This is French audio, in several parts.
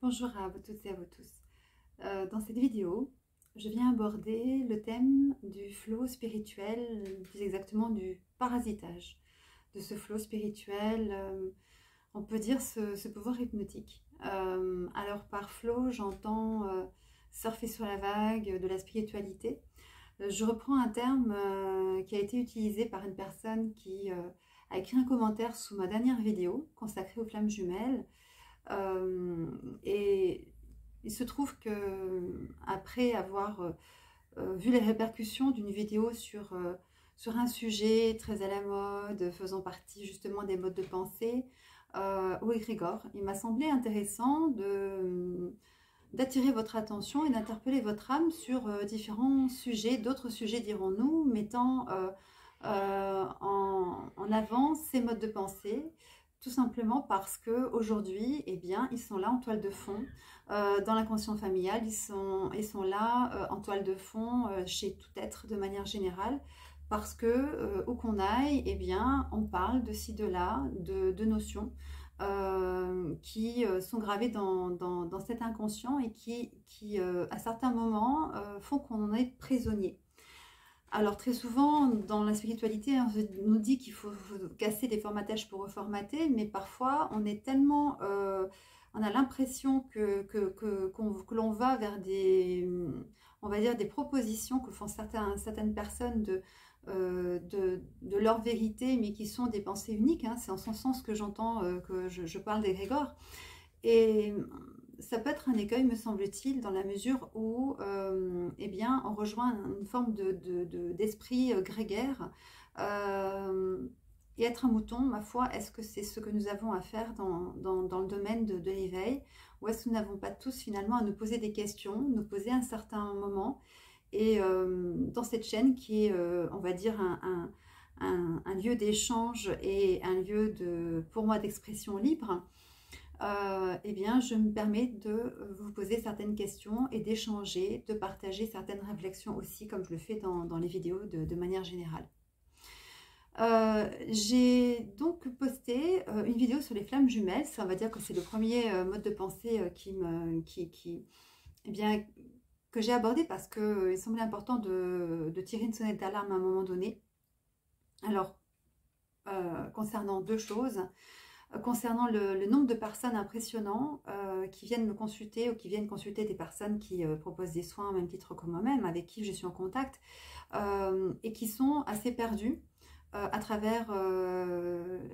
Bonjour à vous toutes et à vous tous. Dans cette vidéo, je viens aborder le thème du flow spirituel, plus exactement du parasitage, de ce flow spirituel, on peut dire ce pouvoir hypnotique. Alors par flow, j'entends surfer sur la vague de la spiritualité. Je reprends un terme qui a été utilisé par une personne qui a écrit un commentaire sous ma dernière vidéo consacrée aux flammes jumelles. Et il se trouve que après avoir vu les répercussions d'une vidéo sur un sujet très à la mode, faisant partie justement des modes de pensée, au égrégore, il m'a semblé intéressant d'attirer votre attention et d'interpeller votre âme sur différents sujets, d'autres sujets dirons-nous, mettant en avant ces modes de pensée, tout simplement parce que aujourd'hui, eh bien, ils sont là en toile de fond dans l'inconscient familial, ils sont là en toile de fond chez tout être de manière générale, parce que où qu'on aille, eh bien, on parle de ci, de là, de notions qui sont gravées dans cet inconscient et qui à certains moments, font qu'on en est prisonnier. Alors très souvent, dans la spiritualité, on nous dit qu'il faut casser des formatages pour reformater, mais parfois on est tellement, on a l'impression que l'on va vers des, on va dire des propositions que font certaines personnes de leur vérité, mais qui sont des pensées uniques, hein. C'est en ce sens que j'entends que je parle d'égrégore. Et ça peut être un écueil, me semble-t-il, dans la mesure où eh bien, on rejoint une forme d'esprit grégaire. Et être un mouton, ma foi, est-ce que c'est ce que nous avons à faire dans le domaine de l'éveil? Ou est-ce que nous n'avons pas tous finalement à nous poser des questions, nous poser à un certain moment? Et dans cette chaîne qui est, on va dire, un lieu d'échange et un lieu pour moi, d'expression libre, eh bien, je me permets de vous poser certaines questions et d'échanger, de partager certaines réflexions aussi, comme je le fais dans les vidéos de manière générale. J'ai donc posté une vidéo sur les flammes jumelles. Ça, on va dire que c'est le premier mode de pensée eh bien, que j'ai abordé parce qu'il semblait important de tirer une sonnette d'alarme à un moment donné. Alors, concernant deux choses. Concernant le nombre de personnes impressionnants qui viennent me consulter ou qui viennent consulter des personnes qui proposent des soins au même titre que moi-même, avec qui je suis en contact, et qui sont assez perdus à travers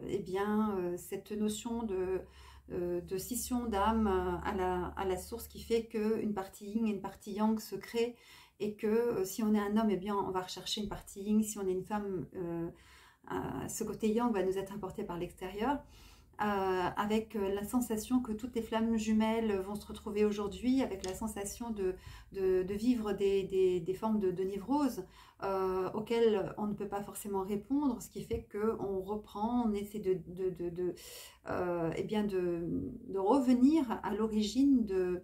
eh bien, cette notion de scission d'âme à la source, qui fait qu'une partie yin et une partie yang se créent, et que si on est un homme, eh bien, on va rechercher une partie yin, si on est une femme, ce côté yang va nous être apporté par l'extérieur. Avec la sensation que toutes les flammes jumelles vont se retrouver aujourd'hui, avec la sensation de vivre des formes de névrose auxquelles on ne peut pas forcément répondre, ce qui fait qu'on reprend, on essaie eh bien de revenir à l'origine de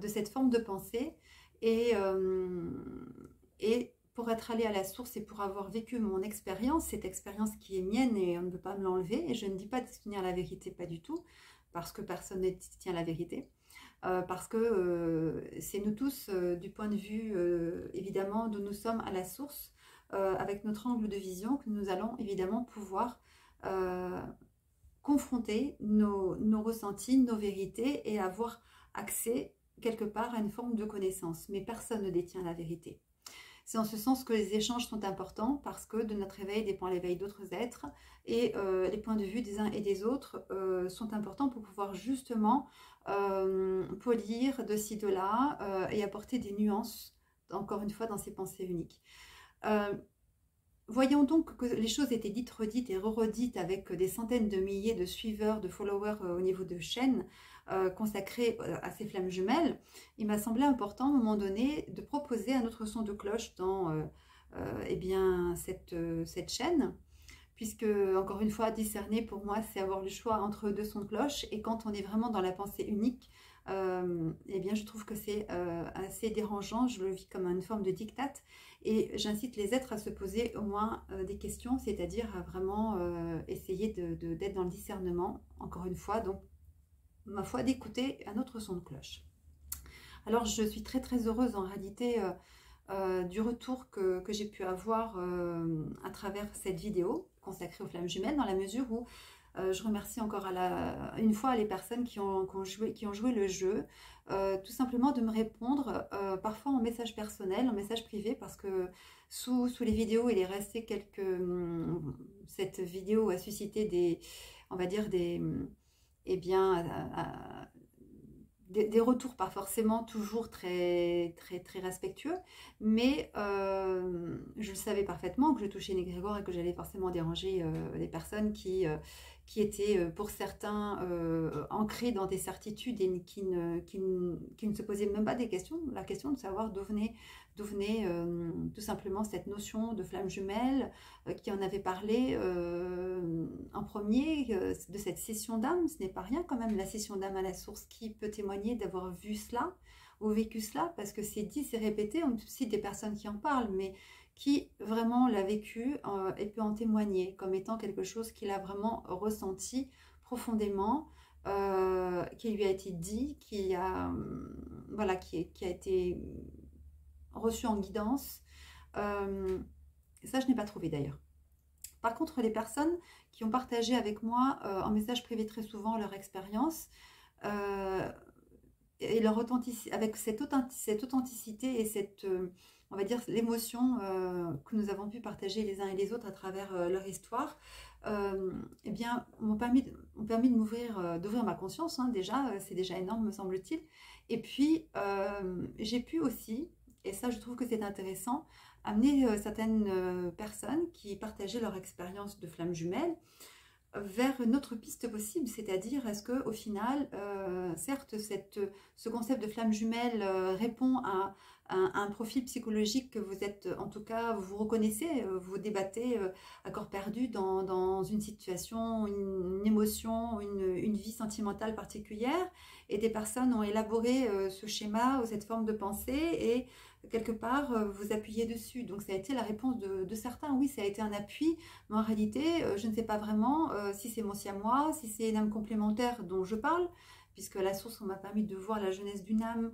cette forme de pensée, et pour être allé à la source et pour avoir vécu mon expérience, cette expérience qui est mienne et on ne peut pas me l'enlever, et je ne dis pas de tenir la vérité, pas du tout, parce que personne ne tient la vérité, parce que c'est nous tous, du point de vue évidemment d'où nous sommes à la source, avec notre angle de vision, que nous allons évidemment pouvoir confronter nos ressentis, nos vérités, et avoir accès quelque part à une forme de connaissance. Mais personne ne détient la vérité. C'est en ce sens que les échanges sont importants, parce que de notre éveil dépend l'éveil d'autres êtres, et les points de vue des uns et des autres sont importants pour pouvoir justement polir de ci, de là, et apporter des nuances, encore une fois, dans ces pensées uniques. Voyons donc que les choses étaient dites, redites et re-redites, avec des centaines de milliers de suiveurs, de followers au niveau de chaînes consacrées à ces flammes jumelles. Il m'a semblé important à un moment donné de proposer un autre son de cloche dans eh bien, cette chaîne, puisque, encore une fois, discerner pour moi, c'est avoir le choix entre deux sons de cloche, et quand on est vraiment dans la pensée unique, eh bien, je trouve que c'est assez dérangeant, je le vis comme une forme de diktat, et j'incite les êtres à se poser au moins des questions, c'est-à-dire à vraiment essayer d'être dans le discernement, encore une fois, donc ma foi, d'écouter un autre son de cloche. Alors, je suis très très heureuse en réalité du retour que j'ai pu avoir à travers cette vidéo consacrée aux flammes jumelles, dans la mesure où je remercie encore une fois les personnes qui ont joué le jeu, tout simplement de me répondre, parfois en message personnel, en message privé, parce que sous les vidéos, il est resté cette vidéo a suscité on va dire eh bien, des retours pas forcément toujours très, très, très respectueux, mais je le savais parfaitement que je touchais une égrégore et que j'allais forcément déranger des personnes qui étaient pour certains ancrés dans des certitudes et qui ne se posaient même pas la question de savoir d'où venait tout simplement cette notion de flamme jumelle, qui en avait parlé en premier, de cette session d'âme. Ce n'est pas rien quand même, la session d'âme à la source, qui peut témoigner d'avoir vu cela ou vécu cela, parce que c'est dit, c'est répété. On cite des personnes qui en parlent, mais qui vraiment l'a vécu et peut en témoigner comme étant quelque chose qu'il a vraiment ressenti profondément, qui lui a été dit, voilà, qui a été reçu en guidance. Ça, je n'ai pas trouvé d'ailleurs. Par contre, les personnes qui ont partagé avec moi en message privé très souvent leur expérience, et leur authenticité, avec cette authenticité et cette, on va dire, l'émotion que nous avons pu partager les uns et les autres à travers leur histoire, eh bien, m'ont permis de d'ouvrir ma conscience, hein, déjà, c'est déjà énorme, me semble-t-il. Et puis, j'ai pu aussi, et ça, je trouve que c'est intéressant, amener certaines personnes qui partageaient leur expérience de flamme jumelle vers une autre piste possible, c'est-à-dire est-ce que au final, certes, ce concept de flamme jumelle répond à un profil psychologique que vous êtes, en tout cas, vous reconnaissez, vous débattez à corps perdu dans une situation, une émotion, une vie sentimentale particulière, et des personnes ont élaboré ce schéma ou cette forme de pensée et quelque part vous appuyez dessus. Donc ça a été la réponse de certains, oui, ça a été un appui, mais en réalité, je ne sais pas vraiment si c'est mon siamois, si c'est une âme complémentaire dont je parle, puisque la source, on m'a permis de voir la jeunesse d'une âme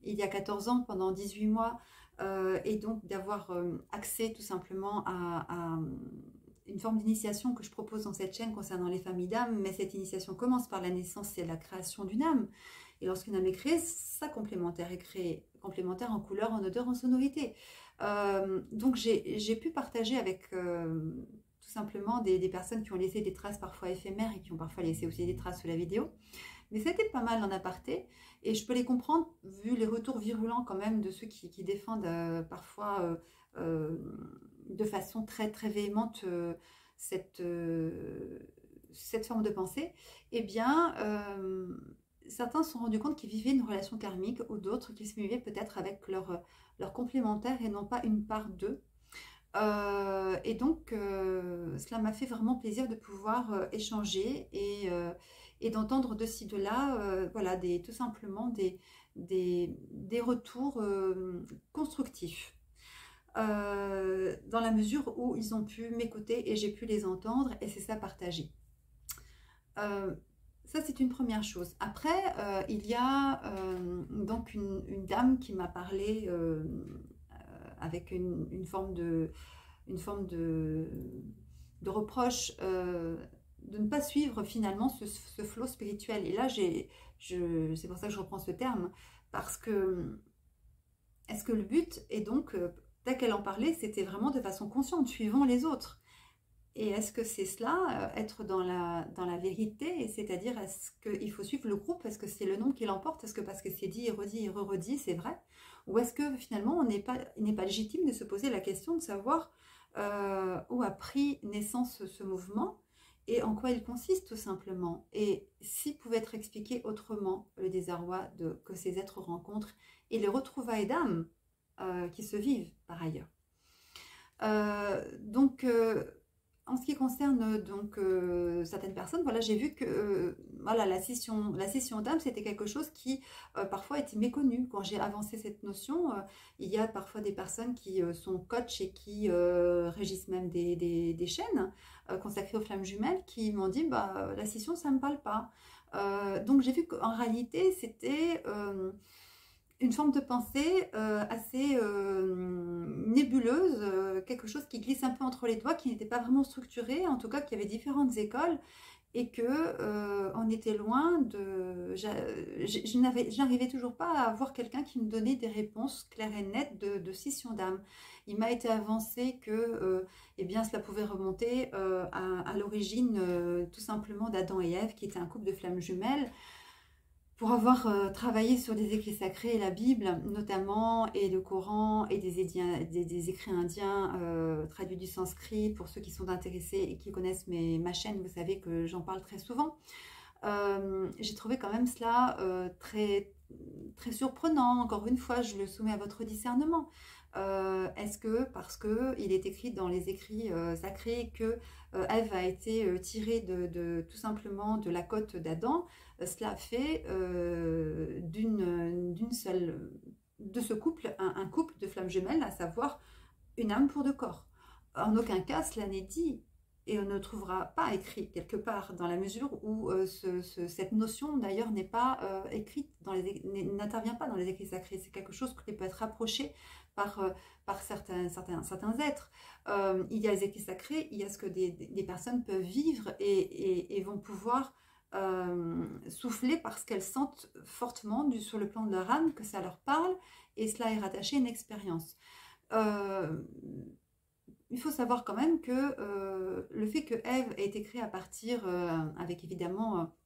il y a 14 ans, pendant 18 mois, et donc d'avoir accès tout simplement à une forme d'initiation que je propose dans cette chaîne concernant les familles d'âmes, mais cette initiation commence par la naissance, c'est la création d'une âme. Et lorsqu'une âme est créée, sa complémentaire est créée, complémentaire en couleur, en odeur, en sonorité. Donc j'ai pu partager avec tout simplement des personnes qui ont laissé des traces parfois éphémères et qui ont parfois laissé aussi des traces sous la vidéo. Mais c'était pas mal en aparté, et je peux les comprendre vu les retours virulents quand même de ceux qui défendent parfois de façon très très véhémente cette forme de pensée. Eh bien, certains se sont rendus compte qu'ils vivaient une relation karmique, ou d'autres qu'ils se vivaient peut-être avec leur complémentaire et non pas une part d'eux. Et donc, cela m'a fait vraiment plaisir de pouvoir échanger et d'entendre de ci, de là, voilà, tout simplement des retours constructifs. Dans la mesure où ils ont pu m'écouter et j'ai pu les entendre, et c'est ça, partager. Ça, c'est une première chose. Après, il y a donc une dame qui m'a parlé avec une forme de reproche de ne pas suivre finalement ce flot spirituel. Et là, c'est pour ça que je reprends ce terme, parce que est-ce que le but est donc, tel qu'elle en parlait, c'était vraiment de façon consciente, suivant les autres. Et est-ce que c'est cela, être dans la vérité, c'est-à-dire est-ce qu'il faut suivre le groupe, est-ce que c'est le nom qui l'emporte, est-ce que parce que c'est dit et redit et re-redit, c'est vrai, ou est-ce que finalement il n'est pas légitime de se poser la question de savoir où a pris naissance ce mouvement et en quoi il consiste tout simplement, et s'il pouvait être expliqué autrement, le désarroi que ces êtres rencontrent et les retrouvailles d'âmes qui se vivent par ailleurs. Donc en ce qui concerne donc certaines personnes, voilà, j'ai vu que voilà, la session d'âme, c'était quelque chose qui parfois était méconnu. Quand j'ai avancé cette notion, il y a parfois des personnes qui sont coachs et qui régissent même des chaînes consacrées aux flammes jumelles, qui m'ont dit bah, la session, ça ne me parle pas. Donc j'ai vu qu'en réalité, c'était une forme de pensée assez nébuleuse, quelque chose qui glisse un peu entre les doigts, qui n'était pas vraiment structuré, en tout cas qu'il y avait différentes écoles et que on était loin de... Je n'arrivais toujours pas à avoir quelqu'un qui me donnait des réponses claires et nettes de scission d'âme. Il m'a été avancé que eh bien, cela pouvait remonter à l'origine tout simplement d'Adam et Ève, qui étaient un couple de flammes jumelles, pour avoir travaillé sur des écrits sacrés, la Bible notamment, et le Coran, et des écrits indiens traduits du sanskrit. Pour ceux qui sont intéressés et qui connaissent ma chaîne, vous savez que j'en parle très souvent. J'ai trouvé quand même cela très, très surprenant. Encore une fois, je le soumets à votre discernement. Est-ce que parce qu'il est écrit dans les écrits sacrés que Ève a été tirée tout simplement de la côte d'Adam, cela fait de ce couple un couple de flammes jumelles, à savoir une âme pour deux corps. En aucun cas cela n'est dit, et on ne trouvera pas écrit quelque part, dans la mesure où cette notion d'ailleurs n'est pas écrite, n'intervient pas dans les écrits sacrés. C'est quelque chose qui peut être approché par certains êtres. Il y a les écrits sacrés, il y a ce que des personnes peuvent vivre et vont pouvoir souffler parce qu'elles sentent fortement sur le plan de leur âme que ça leur parle, et cela est rattaché à une expérience. Il faut savoir quand même que le fait que Ève ait été créée à partir, avec évidemment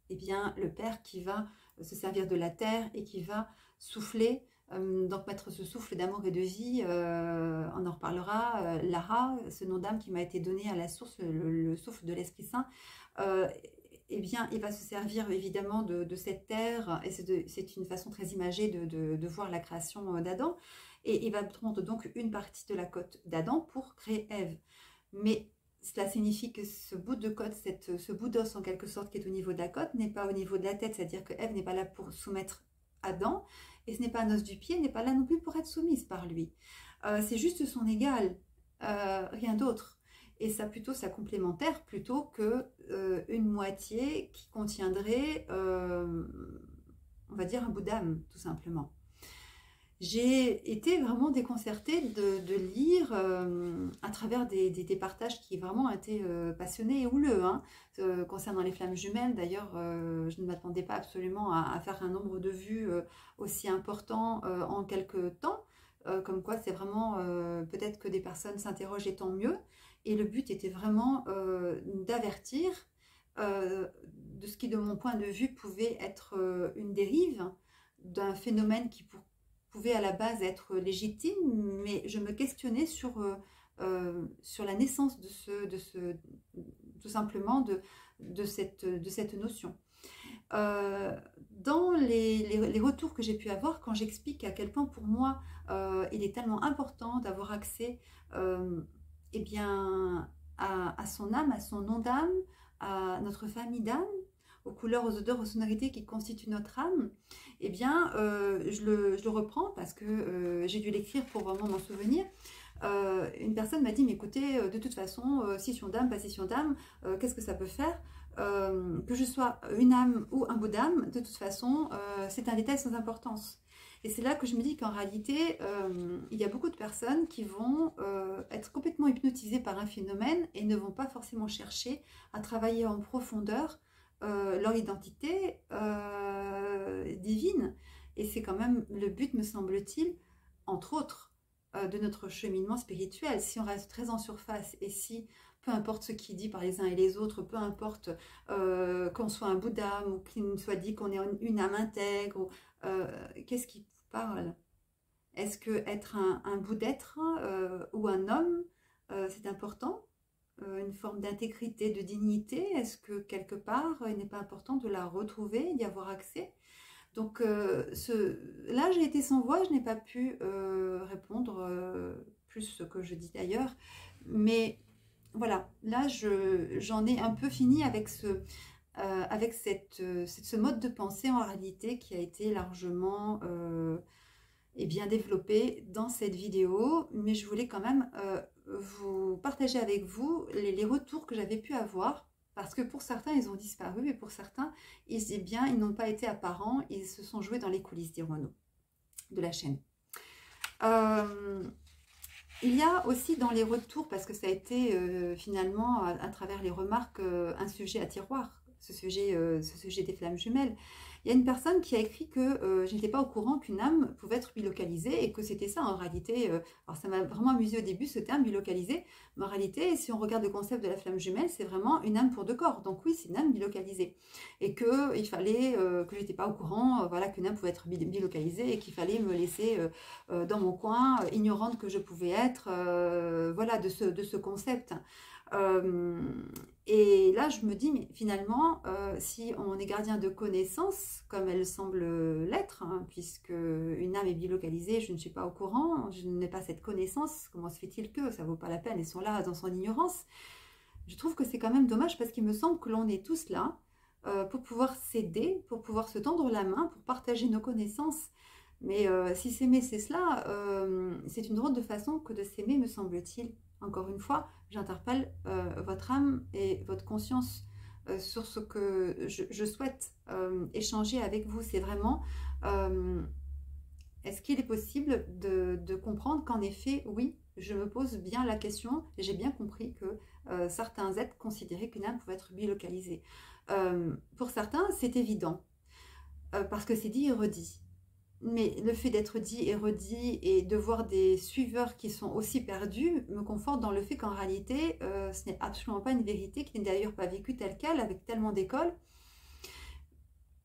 eh bien, le Père qui va se servir de la terre et qui va souffler, donc mettre ce souffle d'amour et de vie, on en reparlera, Lara, ce nom d'âme qui m'a été donné à la source, le souffle de l'Esprit Saint, eh bien, il va se servir évidemment de cette terre, et c'est une façon très imagée de voir la création d'Adam, et il va prendre donc une partie de la côte d'Adam pour créer Ève. Mais cela signifie que ce bout de côte, ce bout d'os en quelque sorte qui est au niveau de la côte, n'est pas au niveau de la tête, c'est-à-dire que Ève n'est pas là pour soumettre Adam, et ce n'est pas un os du pied, n'est pas là non plus pour être soumise par lui. C'est juste son égal, rien d'autre. Et ça plutôt sa complémentaire, plutôt que une moitié qui contiendrait, on va dire, un bout d'âme, tout simplement. J'ai été vraiment déconcertée de lire à travers des partages qui vraiment étaient passionnés et houleux, hein, concernant les flammes jumelles. D'ailleurs, je ne m'attendais pas absolument à faire un nombre de vues aussi important en quelques temps. Comme quoi, c'est vraiment peut-être que des personnes s'interrogent, et tant mieux. Et le but était vraiment d'avertir de ce qui, de mon point de vue, pouvait être une dérive d'un phénomène qui pouvait à la base être légitime, mais je me questionnais sur la naissance tout simplement de cette notion. Dans les retours que j'ai pu avoir, quand j'explique à quel point pour moi il est tellement important d'avoir accès eh bien, à son âme, à son nom d'âme, à notre famille d'âme, aux couleurs, aux odeurs, aux sonorités qui constituent notre âme, eh bien, je le reprends parce que j'ai dû l'écrire pour vraiment m'en souvenir. Une personne m'a dit, mais écoutez, de toute façon, scission d'âme, pas scission d'âme, qu'est-ce que ça peut faire que je sois une âme ou un bout d'âme, de toute façon, c'est un détail sans importance. Et c'est là que je me dis qu'en réalité, il y a beaucoup de personnes qui vont être complètement hypnotisées par un phénomène et ne vont pas forcément chercher à travailler en profondeur leur identité divine. Et c'est quand même le but, me semble-t-il, entre autres, de notre cheminement spirituel. Si on reste très en surface et si, peu importe ce qui est dit par les uns et les autres, peu importe qu'on soit un bout d'âme ou qu'il nous soit dit qu'on est une âme intègre, qu'est-ce qui parle? Est-ce que être un bout d'être ou un homme, c'est important? Une forme d'intégrité, de dignité? Est-ce que quelque part, il n'est pas important de la retrouver, d'y avoir accès? Donc là, j'ai été sans voix, je n'ai pas pu répondre plus ce que je dis d'ailleurs. Mais voilà, là, j'en ai un peu fini avec avec ce mode de pensée en réalité qui a été largement et bien développé dans cette vidéo. Mais je voulais quand même vous partager avec vous les retours que j'avais pu avoir Parce que pour certains, ils ont disparu et pour certains, eh bien, ils n'ont pas été apparents, ils se sont joués dans les coulisses, dirons-nous, de la chaîne. Il y a aussi dans les retours, parce que ça a été finalement à travers les remarques un sujet à tiroir, ce sujet des flammes jumelles. Il y a une personne qui a écrit que je n'étais pas au courant qu'une âme pouvait être bilocalisée et que c'était ça en réalité. Alors ça m'a vraiment amusé au début ce terme bilocalisé, mais en réalité si on regarde le concept de la flamme jumelle, c'est vraiment une âme pour deux corps. Donc oui, c'est une âme bilocalisée et qu'il fallait que j'étais pas au courant, voilà, qu'une âme pouvait être bilocalisée et qu'il fallait me laisser dans mon coin, ignorante que je pouvais être, voilà, de ce concept. Et là, je me dis, mais finalement, si on est gardien de connaissances, comme elle semble l'être, hein, puisque une âme est bilocalisée, je ne suis pas au courant, je n'ai pas cette connaissance, comment se fait-il que ça vaut pas la peine, ils sont là dans son ignorance. Je trouve que c'est quand même dommage parce qu'il me semble que l'on est tous là pour pouvoir s'aider, pour pouvoir se tendre la main, pour partager nos connaissances. Mais si s'aimer, c'est cela, c'est une drôle de façon que de s'aimer, me semble-t-il. Encore une fois, j'interpelle votre âme et votre conscience sur ce que je souhaite échanger avec vous. C'est vraiment, est-ce qu'il est possible de comprendre qu'en effet, oui, je me pose bien la question et j'ai bien compris que certains êtres considéraient qu'une âme pouvait être bilocalisée. Pour certains, c'est évident, parce que c'est dit et redit. Mais le fait d'être dit et redit et de voir des suiveurs qui sont aussi perdus me conforte dans le fait qu'en réalité, ce n'est absolument pas une vérité, qui n'est d'ailleurs pas vécue telle qu'elle, avec tellement d'écoles.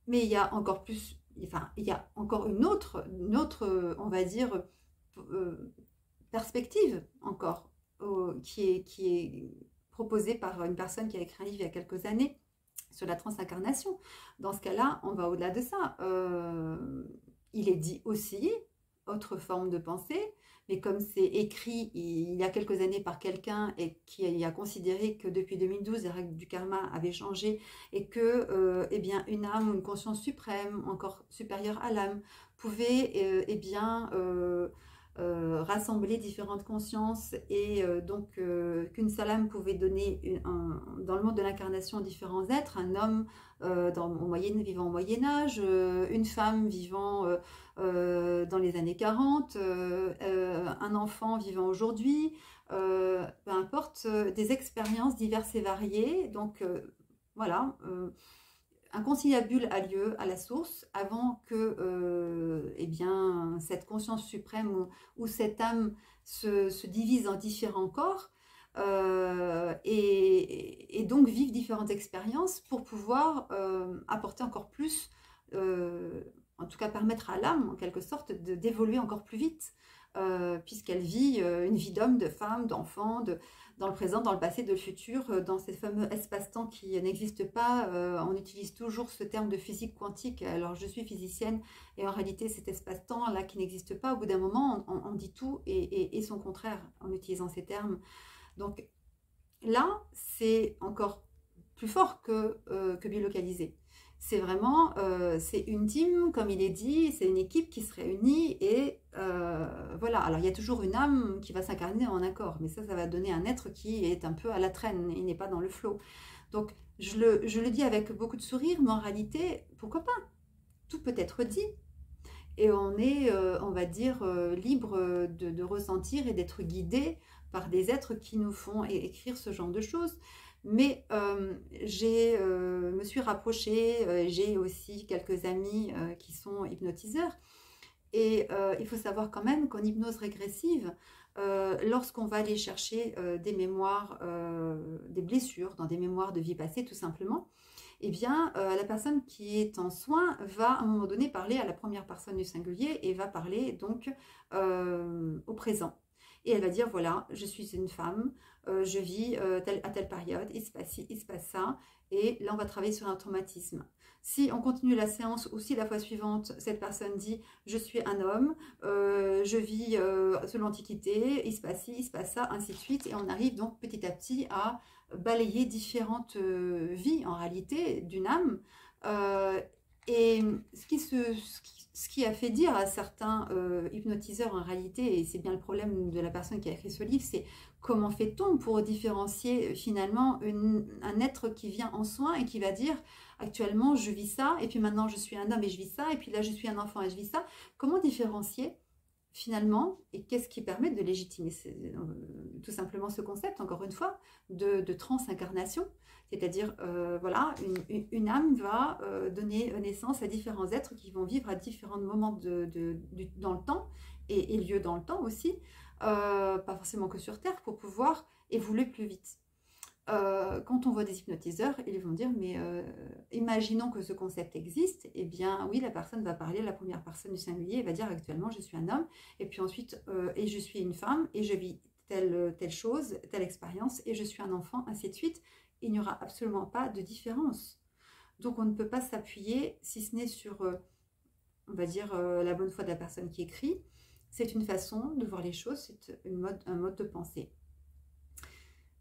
Mais il y a encore plus, enfin, il y a encore une autre on va dire, perspective encore, qui est proposée par une personne qui a écrit un livre il y a quelques années sur la transincarnation. Dans ce cas-là, on va au-delà de ça. Il est dit aussi, autre forme de pensée, mais comme c'est écrit il y a quelques années par quelqu'un et qui a considéré que depuis 2012, les règles du karma avaient changé et que eh bien, une âme ou une conscience suprême, encore supérieure à l'âme, pouvait eh bien, rassembler différentes consciences et donc qu'une seule âme pouvait donner dans le monde de l'incarnation différents êtres, un homme vivant au Moyen-Âge, une femme vivant dans les années 40, un enfant vivant aujourd'hui, peu importe, des expériences diverses et variées. Donc voilà, un conciliabule a lieu à la source avant que eh bien, cette conscience suprême ou cette âme se divise en différents corps et donc vivre différentes expériences pour pouvoir apporter encore plus, en tout cas permettre à l'âme en quelque sorte d'évoluer encore plus vite puisqu'elle vit une vie d'homme, de femme, d'enfant, dans le présent, dans le passé, de le futur, dans ces fameux espaces-temps qui n'existent pas. On utilise toujours ce terme de physique quantique. Alors, je suis physicienne et en réalité, cet espace-temps-là qui n'existe pas, au bout d'un moment, on dit tout et son contraire en utilisant ces termes. Donc là, c'est encore plus fort que bilocalisé. C'est vraiment, c'est une team, comme il est dit, c'est une équipe qui se réunit et voilà. Alors, il y a toujours une âme qui va s'incarner en accord, mais ça va donner un être qui est un peu à la traîne, il n'est pas dans le flot. Donc, je le dis avec beaucoup de sourire, mais en réalité, pourquoi pas? Tout peut être dit. Et on est, on va dire, libre de ressentir et d'être guidé par des êtres qui nous font écrire ce genre de choses. Mais me suis rapprochée, j'ai aussi quelques amis qui sont hypnotiseurs. Et il faut savoir quand même qu'en hypnose régressive, lorsqu'on va aller chercher des mémoires, des blessures, dans des mémoires de vie passée tout simplement, eh bien la personne qui est en soin va à un moment donné parler à la première personne du singulier et va parler donc au présent. Et elle va dire, voilà, je suis une femme, je vis à telle période, il se passe ci, il se passe ça. Et là, on va travailler sur un traumatisme. Si on continue la séance ou si la fois suivante, cette personne dit, je suis un homme, je vis sous l'Antiquité, il se passe ci, il se passe ça, ainsi de suite. Et on arrive donc petit à petit à balayer différentes vies, en réalité, d'une âme. Et ce Ce qui a fait dire à certains hypnotiseurs en réalité, et c'est bien le problème de la personne qui a écrit ce livre, c'est comment fait-on pour différencier finalement un être qui vient en soin et qui va dire actuellement je vis ça, et puis maintenant je suis un homme et je vis ça, et puis là je suis un enfant et je vis ça. Comment différencier finalement, et qu'est-ce qui permet de légitimer tout simplement ce concept, encore une fois, de transincarnation, c'est-à-dire, voilà, une âme va donner naissance à différents êtres qui vont vivre à différents moments dans le temps, et lieu dans le temps aussi, pas forcément que sur Terre, pour pouvoir évoluer plus vite. Quand on voit des hypnotiseurs, ils vont dire, mais imaginons que ce concept existe, eh bien oui, la personne va parler à la première personne du singulier et va dire actuellement je suis un homme, et puis ensuite et je suis une femme, et je vis telle chose, telle expérience, et je suis un enfant, ainsi de suite. Il n'y aura absolument pas de différence. Donc on ne peut pas s'appuyer, si ce n'est sur, on va dire, la bonne foi de la personne qui écrit. C'est une façon de voir les choses, c'est un mode de pensée.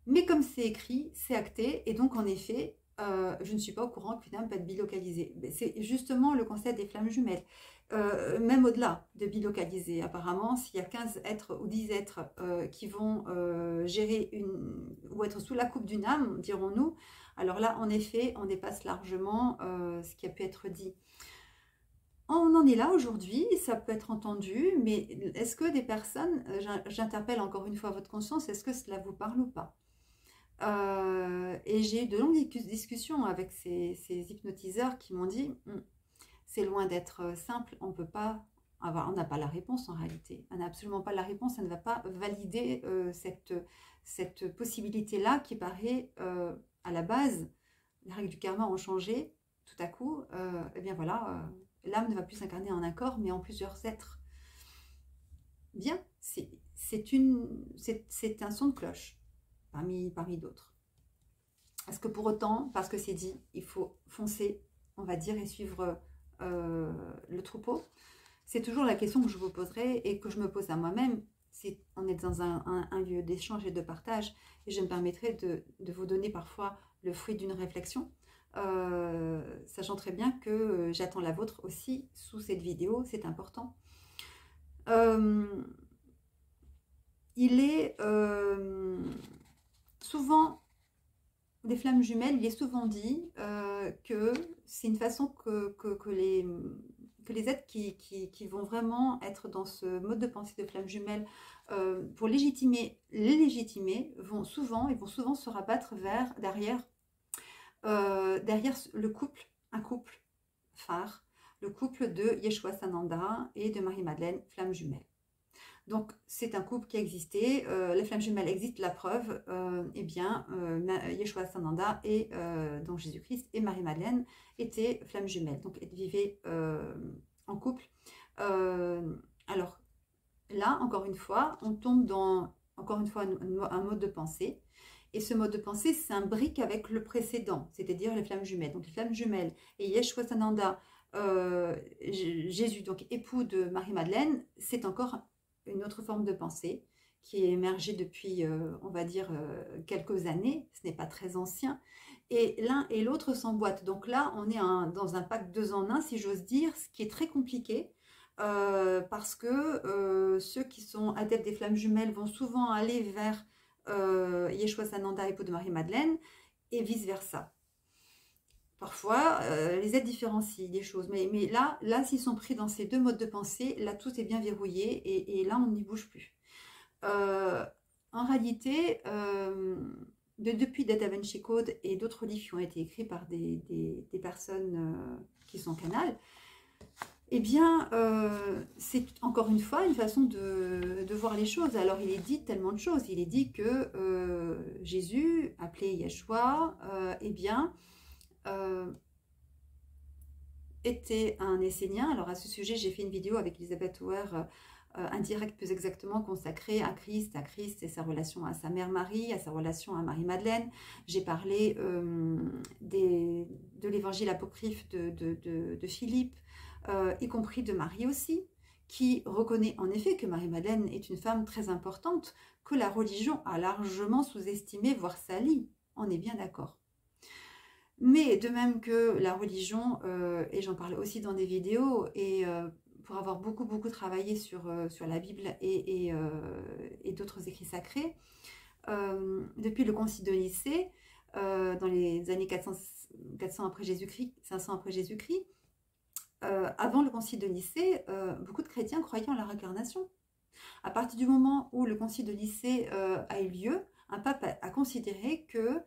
Mais comme c'est écrit, c'est acté, et donc en effet, je ne suis pas au courant qu'une âme peut être bilocalisée. C'est justement le concept des flammes jumelles. Même au-delà de bilocaliser, apparemment, s'il y a 15 êtres ou 10 êtres qui vont gérer ou être sous la coupe d'une âme, dirons-nous, alors là, en effet, on dépasse largement ce qui a pu être dit. On en est là aujourd'hui, ça peut être entendu, mais est-ce que des personnes, j'interpelle encore une fois votre conscience, est-ce que cela vous parle ou pas? Et j'ai eu de longues discussions avec ces hypnotiseurs qui m'ont dit c'est loin d'être simple, on peut pas avoir, on n'a pas la réponse en réalité, on n'a absolument pas la réponse, ça ne va pas valider cette possibilité-là qui paraît à la base, les règles du karma ont changé, tout à coup, et bien voilà, l'âme ne va plus s'incarner en un corps mais en plusieurs êtres. Bien, c'est un son de cloche. Parmi d'autres. Est-ce que pour autant, parce que c'est dit, il faut foncer, on va dire, et suivre le troupeau? C'est toujours la question que je vous poserai et que je me pose à moi-même. On est dans un lieu d'échange et de partage, et je me permettrai de vous donner parfois le fruit d'une réflexion, sachant très bien que j'attends la vôtre aussi sous cette vidéo, c'est important. Il est souvent, des flammes jumelles, il est souvent dit que c'est une façon que les êtres qui vont vraiment être dans ce mode de pensée de flammes jumelles, pour les légitimer, vont souvent se rabattre derrière le couple, un couple phare, le couple de Yeshua Sananda et de Marie-Madeleine, flammes jumelles. Donc, c'est un couple qui a existé, les flammes jumelles existent, la preuve, eh bien, Yeshua Sananda et donc Jésus-Christ et Marie-Madeleine étaient flammes jumelles, donc elles vivaient en couple. Alors, là, encore une fois, on tombe dans, encore une fois, un mode de pensée, et ce mode de pensée s'imbrique avec le précédent, c'est-à-dire les flammes jumelles. Donc, les flammes jumelles et Yeshua Sananda, Jésus, donc époux de Marie-Madeleine, c'est encore une autre forme de pensée qui est émergée depuis, on va dire, quelques années, ce n'est pas très ancien, et l'un et l'autre s'emboîtent. Donc là, on est dans un pack 2 en 1, si j'ose dire, ce qui est très compliqué, parce que ceux qui sont adeptes des flammes jumelles vont souvent aller vers Yeshua Sananda, époux de Marie-Madeleine, et vice-versa. Parfois, les êtres différencient des choses, mais là s'ils sont pris dans ces deux modes de pensée, là, tout est bien verrouillé, et là, on n'y bouge plus. En réalité, depuis The Da Vinci Code et d'autres livres qui ont été écrits par des personnes qui sont canales, eh bien, c'est encore une fois une façon de voir les choses. Alors, il est dit tellement de choses. Il est dit que Jésus, appelé Yeshua, eh bien, était un Essénien. Alors à ce sujet, j'ai fait une vidéo avec Elisabeth Hauer, un direct plus exactement consacré à Christ et sa relation à sa mère Marie, à sa relation à Marie-Madeleine. J'ai parlé de l'évangile apocryphe de Philippe, y compris de Marie aussi, qui reconnaît en effet que Marie-Madeleine est une femme très importante, que la religion a largement sous-estimé, voire sali. On est bien d'accord. Mais de même que la religion, et j'en parlais aussi dans des vidéos, et pour avoir beaucoup travaillé sur la Bible et d'autres écrits sacrés, depuis le Concile de Nicée, dans les années 400 après Jésus-Christ, 500 après Jésus-Christ, avant le Concile de Nicée, beaucoup de chrétiens croyaient en la réincarnation. À partir du moment où le Concile de Nicée a eu lieu, un pape a considéré que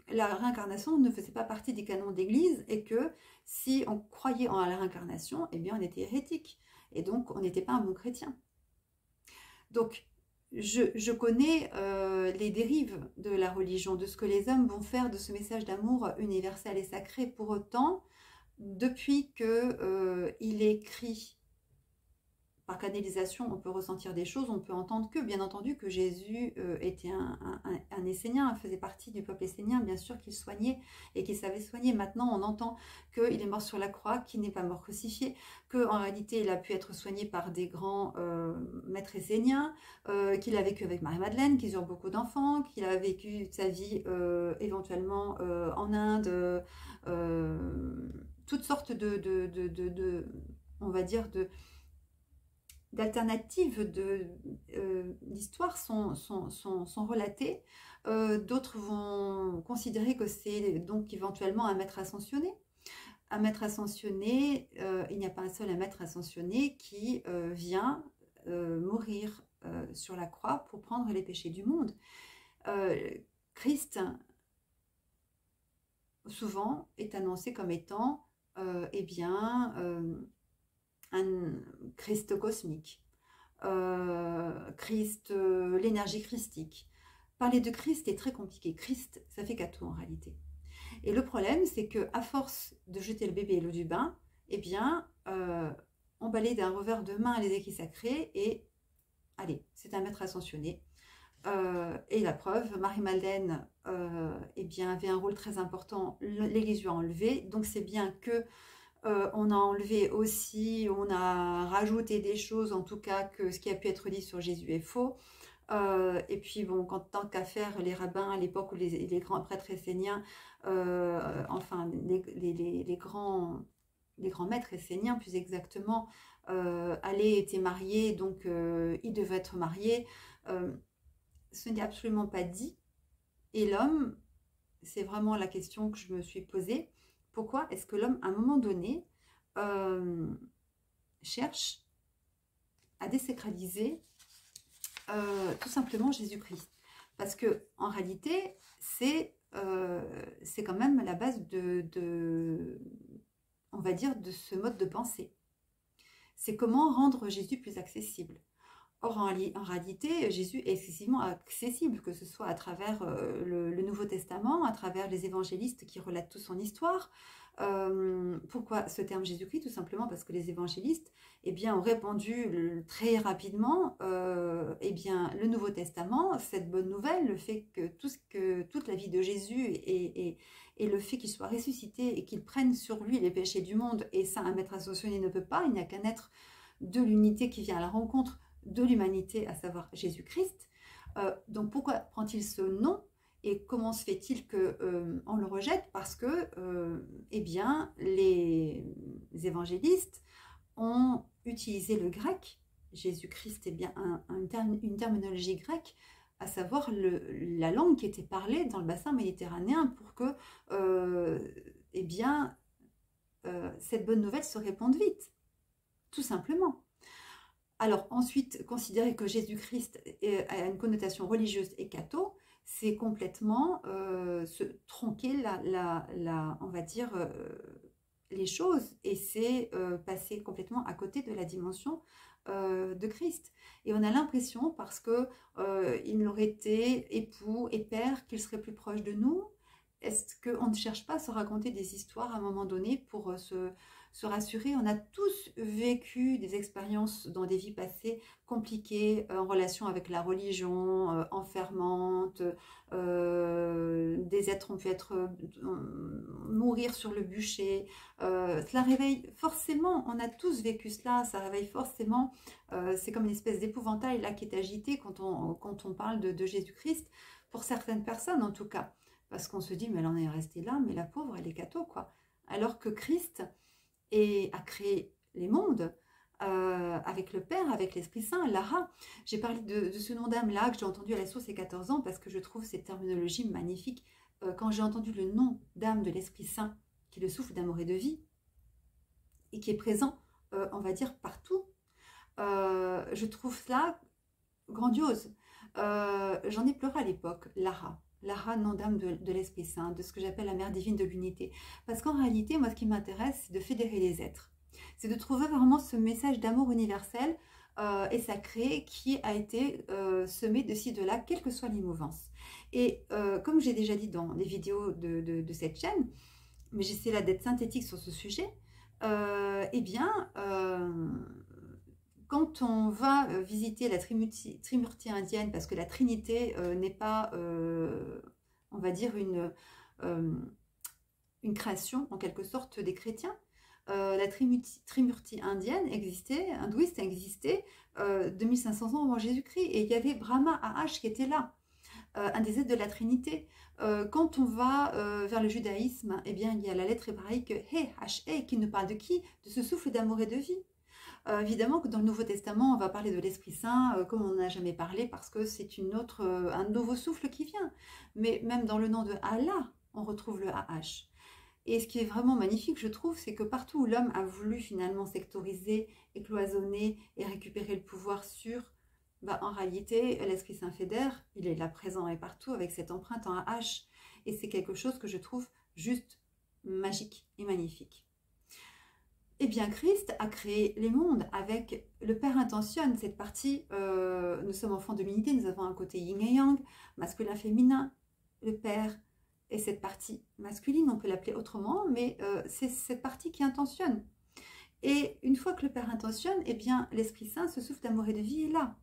la réincarnation ne faisait pas partie des canons d'Église et que si on croyait en la réincarnation, eh bien on était hérétique et donc on n'était pas un bon chrétien. Donc je connais les dérives de la religion, de ce que les hommes vont faire de ce message d'amour universel et sacré. Pour autant, depuis qu'il est écrit par canalisation, on peut ressentir des choses, on peut entendre que, bien entendu, que Jésus était un Essénien, faisait partie du peuple essénien, bien sûr qu'il soignait et qu'il savait soigner. Maintenant, on entend qu'il est mort sur la croix, qu'il n'est pas mort crucifié, qu'en réalité, il a pu être soigné par des grands maîtres esséniens, qu'il a vécu avec Marie-Madeleine, qu'ils ont beaucoup d'enfants, qu'il a vécu sa vie éventuellement en Inde, toutes sortes on va dire, d'alternatives d'histoires sont relatées. D'autres vont considérer que c'est donc éventuellement un maître ascensionné. Un maître ascensionné, il n'y a pas un seul maître ascensionné qui vient mourir sur la croix pour prendre les péchés du monde. Christ, souvent, est annoncé comme étant eh bien, un Christ cosmique, Christ, l'énergie christique. Parler de Christ est très compliqué. Christ, ça fait cateau en réalité. Et le problème, c'est qu'à force de jeter le bébé et l'eau du bain, eh bien, on balaye d'un revers de main les écrits sacrés et, allez, c'est un maître ascensionné. Et la preuve, Marie-Madeleine eh bien, avait un rôle très important, l'Église lui a enlevé, donc c'est bien que on a enlevé aussi, on a rajouté des choses, en tout cas que ce qui a pu être dit sur Jésus est faux. Et puis bon, tant qu'à faire, les rabbins à l'époque où les grands prêtres esséniens, enfin les grands maîtres esséniens plus exactement, étaient mariés, donc ils devaient être mariés. Ce n'est absolument pas dit. Et l'homme, c'est vraiment la question que je me suis posée. Pourquoi est-ce que l'homme, à un moment donné, cherche à désacraliser tout simplement Jésus-Christ? Parce que en réalité, c'est quand même la base on va dire, de ce mode de pensée. C'est comment rendre Jésus plus accessible. Or, en réalité, Jésus est excessivement accessible, que ce soit à travers le Nouveau Testament, à travers les évangélistes qui relatent toute son histoire. Pourquoi ce terme Jésus-Christ? Tout simplement parce que les évangélistes eh bien, ont répandu très rapidement eh bien, le Nouveau Testament, cette bonne nouvelle, le fait que toute la vie de Jésus et le fait qu'il soit ressuscité et qu'il prenne sur lui les péchés du monde, et ça, un maître ascensionné ne peut pas, il n'y a qu'un être de l'unité qui vient à la rencontre de l'humanité, à savoir Jésus-Christ. Donc pourquoi prend-il ce nom et comment se fait-il qu'on le rejette? Parce que eh bien, les évangélistes ont utilisé le grec. Jésus-Christ est bien une terminologie grecque, à savoir la langue qui était parlée dans le bassin méditerranéen pour que eh bien, cette bonne nouvelle se répande vite, tout simplement. Alors ensuite, considérer que Jésus-Christ a une connotation religieuse et catho, c'est complètement se tronquer on va dire, les choses, et c'est passer complètement à côté de la dimension de Christ. Et on a l'impression, parce qu'il aurait été époux et père, qu'il serait plus proche de nous. Est-ce qu'on ne cherche pas à se raconter des histoires à un moment donné pour se rassurer? On a tous vécu des expériences dans des vies passées compliquées, en relation avec la religion, enfermante, des êtres ont pu mourir sur le bûcher. Cela réveille forcément, on a tous vécu cela, ça réveille forcément, c'est comme une espèce d'épouvantail là qui est agité quand on parle de Jésus-Christ, pour certaines personnes en tout cas. Parce qu'on se dit, mais elle en est restée là, mais la pauvre, elle est catho, quoi. Alors que Christ a créé les mondes, avec le Père, avec l'Esprit Saint, Lara. J'ai parlé de ce nom d'âme-là que j'ai entendu à la source il y a 14 ans parce que je trouve cette terminologie magnifique. Quand j'ai entendu le nom d'âme de l'Esprit Saint, qui est le souffle d'amour et de vie, et qui est présent, on va dire, partout, je trouve cela grandiose. J'en ai pleuré à l'époque, Lara. Lara, nom d'âme de l'Esprit Saint, de ce que j'appelle la mère divine de l'unité. Parce qu'en réalité, moi, ce qui m'intéresse, c'est de fédérer les êtres. C'est de trouver vraiment ce message d'amour universel et sacré qui a été semé de ci, de là, quelle que soit les mouvances. Et comme j'ai déjà dit dans les vidéos de cette chaîne, mais j'essaie là d'être synthétique sur ce sujet, eh bien, quand on va visiter la Trimurti indienne, parce que la Trinité n'est pas, on va dire, une création en quelque sorte des chrétiens, la Trimurti indienne existait, hindouiste existait 2500 ans avant Jésus-Christ, et il y avait Brahma Ahash qui était là, un des êtres de la Trinité. Quand on va vers le judaïsme, eh bien, il y a la lettre hébraïque He, H-E, qui nous parle de qui? De ce souffle d'amour et de vie. Évidemment que dans le Nouveau Testament, on va parler de l'Esprit Saint comme on n'en a jamais parlé parce que c'est un nouveau souffle qui vient. Mais même dans le nom de Allah, on retrouve le AH. Et ce qui est vraiment magnifique, je trouve, c'est que partout où l'homme a voulu finalement sectoriser, et cloisonner et récupérer le pouvoir sur, en réalité, l'Esprit Saint fédère, il est là présent et partout avec cette empreinte en AH. Et c'est quelque chose que je trouve juste magique et magnifique. Eh bien, Christ a créé les mondes avec le Père intentionne cette partie. Nous sommes enfants de l'unité, nous avons un côté yin et yang, masculin, féminin, le Père et cette partie masculine, on peut l'appeler autrement, mais c'est cette partie qui intentionne. Et une fois que le Père intentionne, eh bien, l'Esprit Saint, ce souffle d'amour et de vie est là.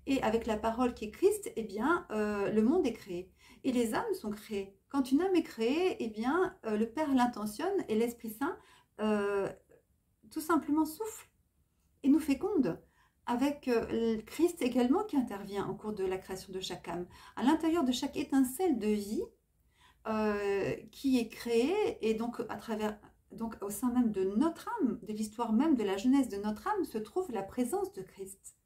Et avec la parole qui est Christ, eh bien, le monde est créé. Et les âmes sont créées. Quand une âme est créée, eh bien, le Père l'intentionne et l'Esprit Saint tout simplement souffle et nous féconde, avec Christ également qui intervient au cours de la création de chaque âme. À l'intérieur de chaque étincelle de vie qui est créée, et donc au sein même de notre âme, de l'histoire même de la jeunesse de notre âme, se trouve la présence de Christ.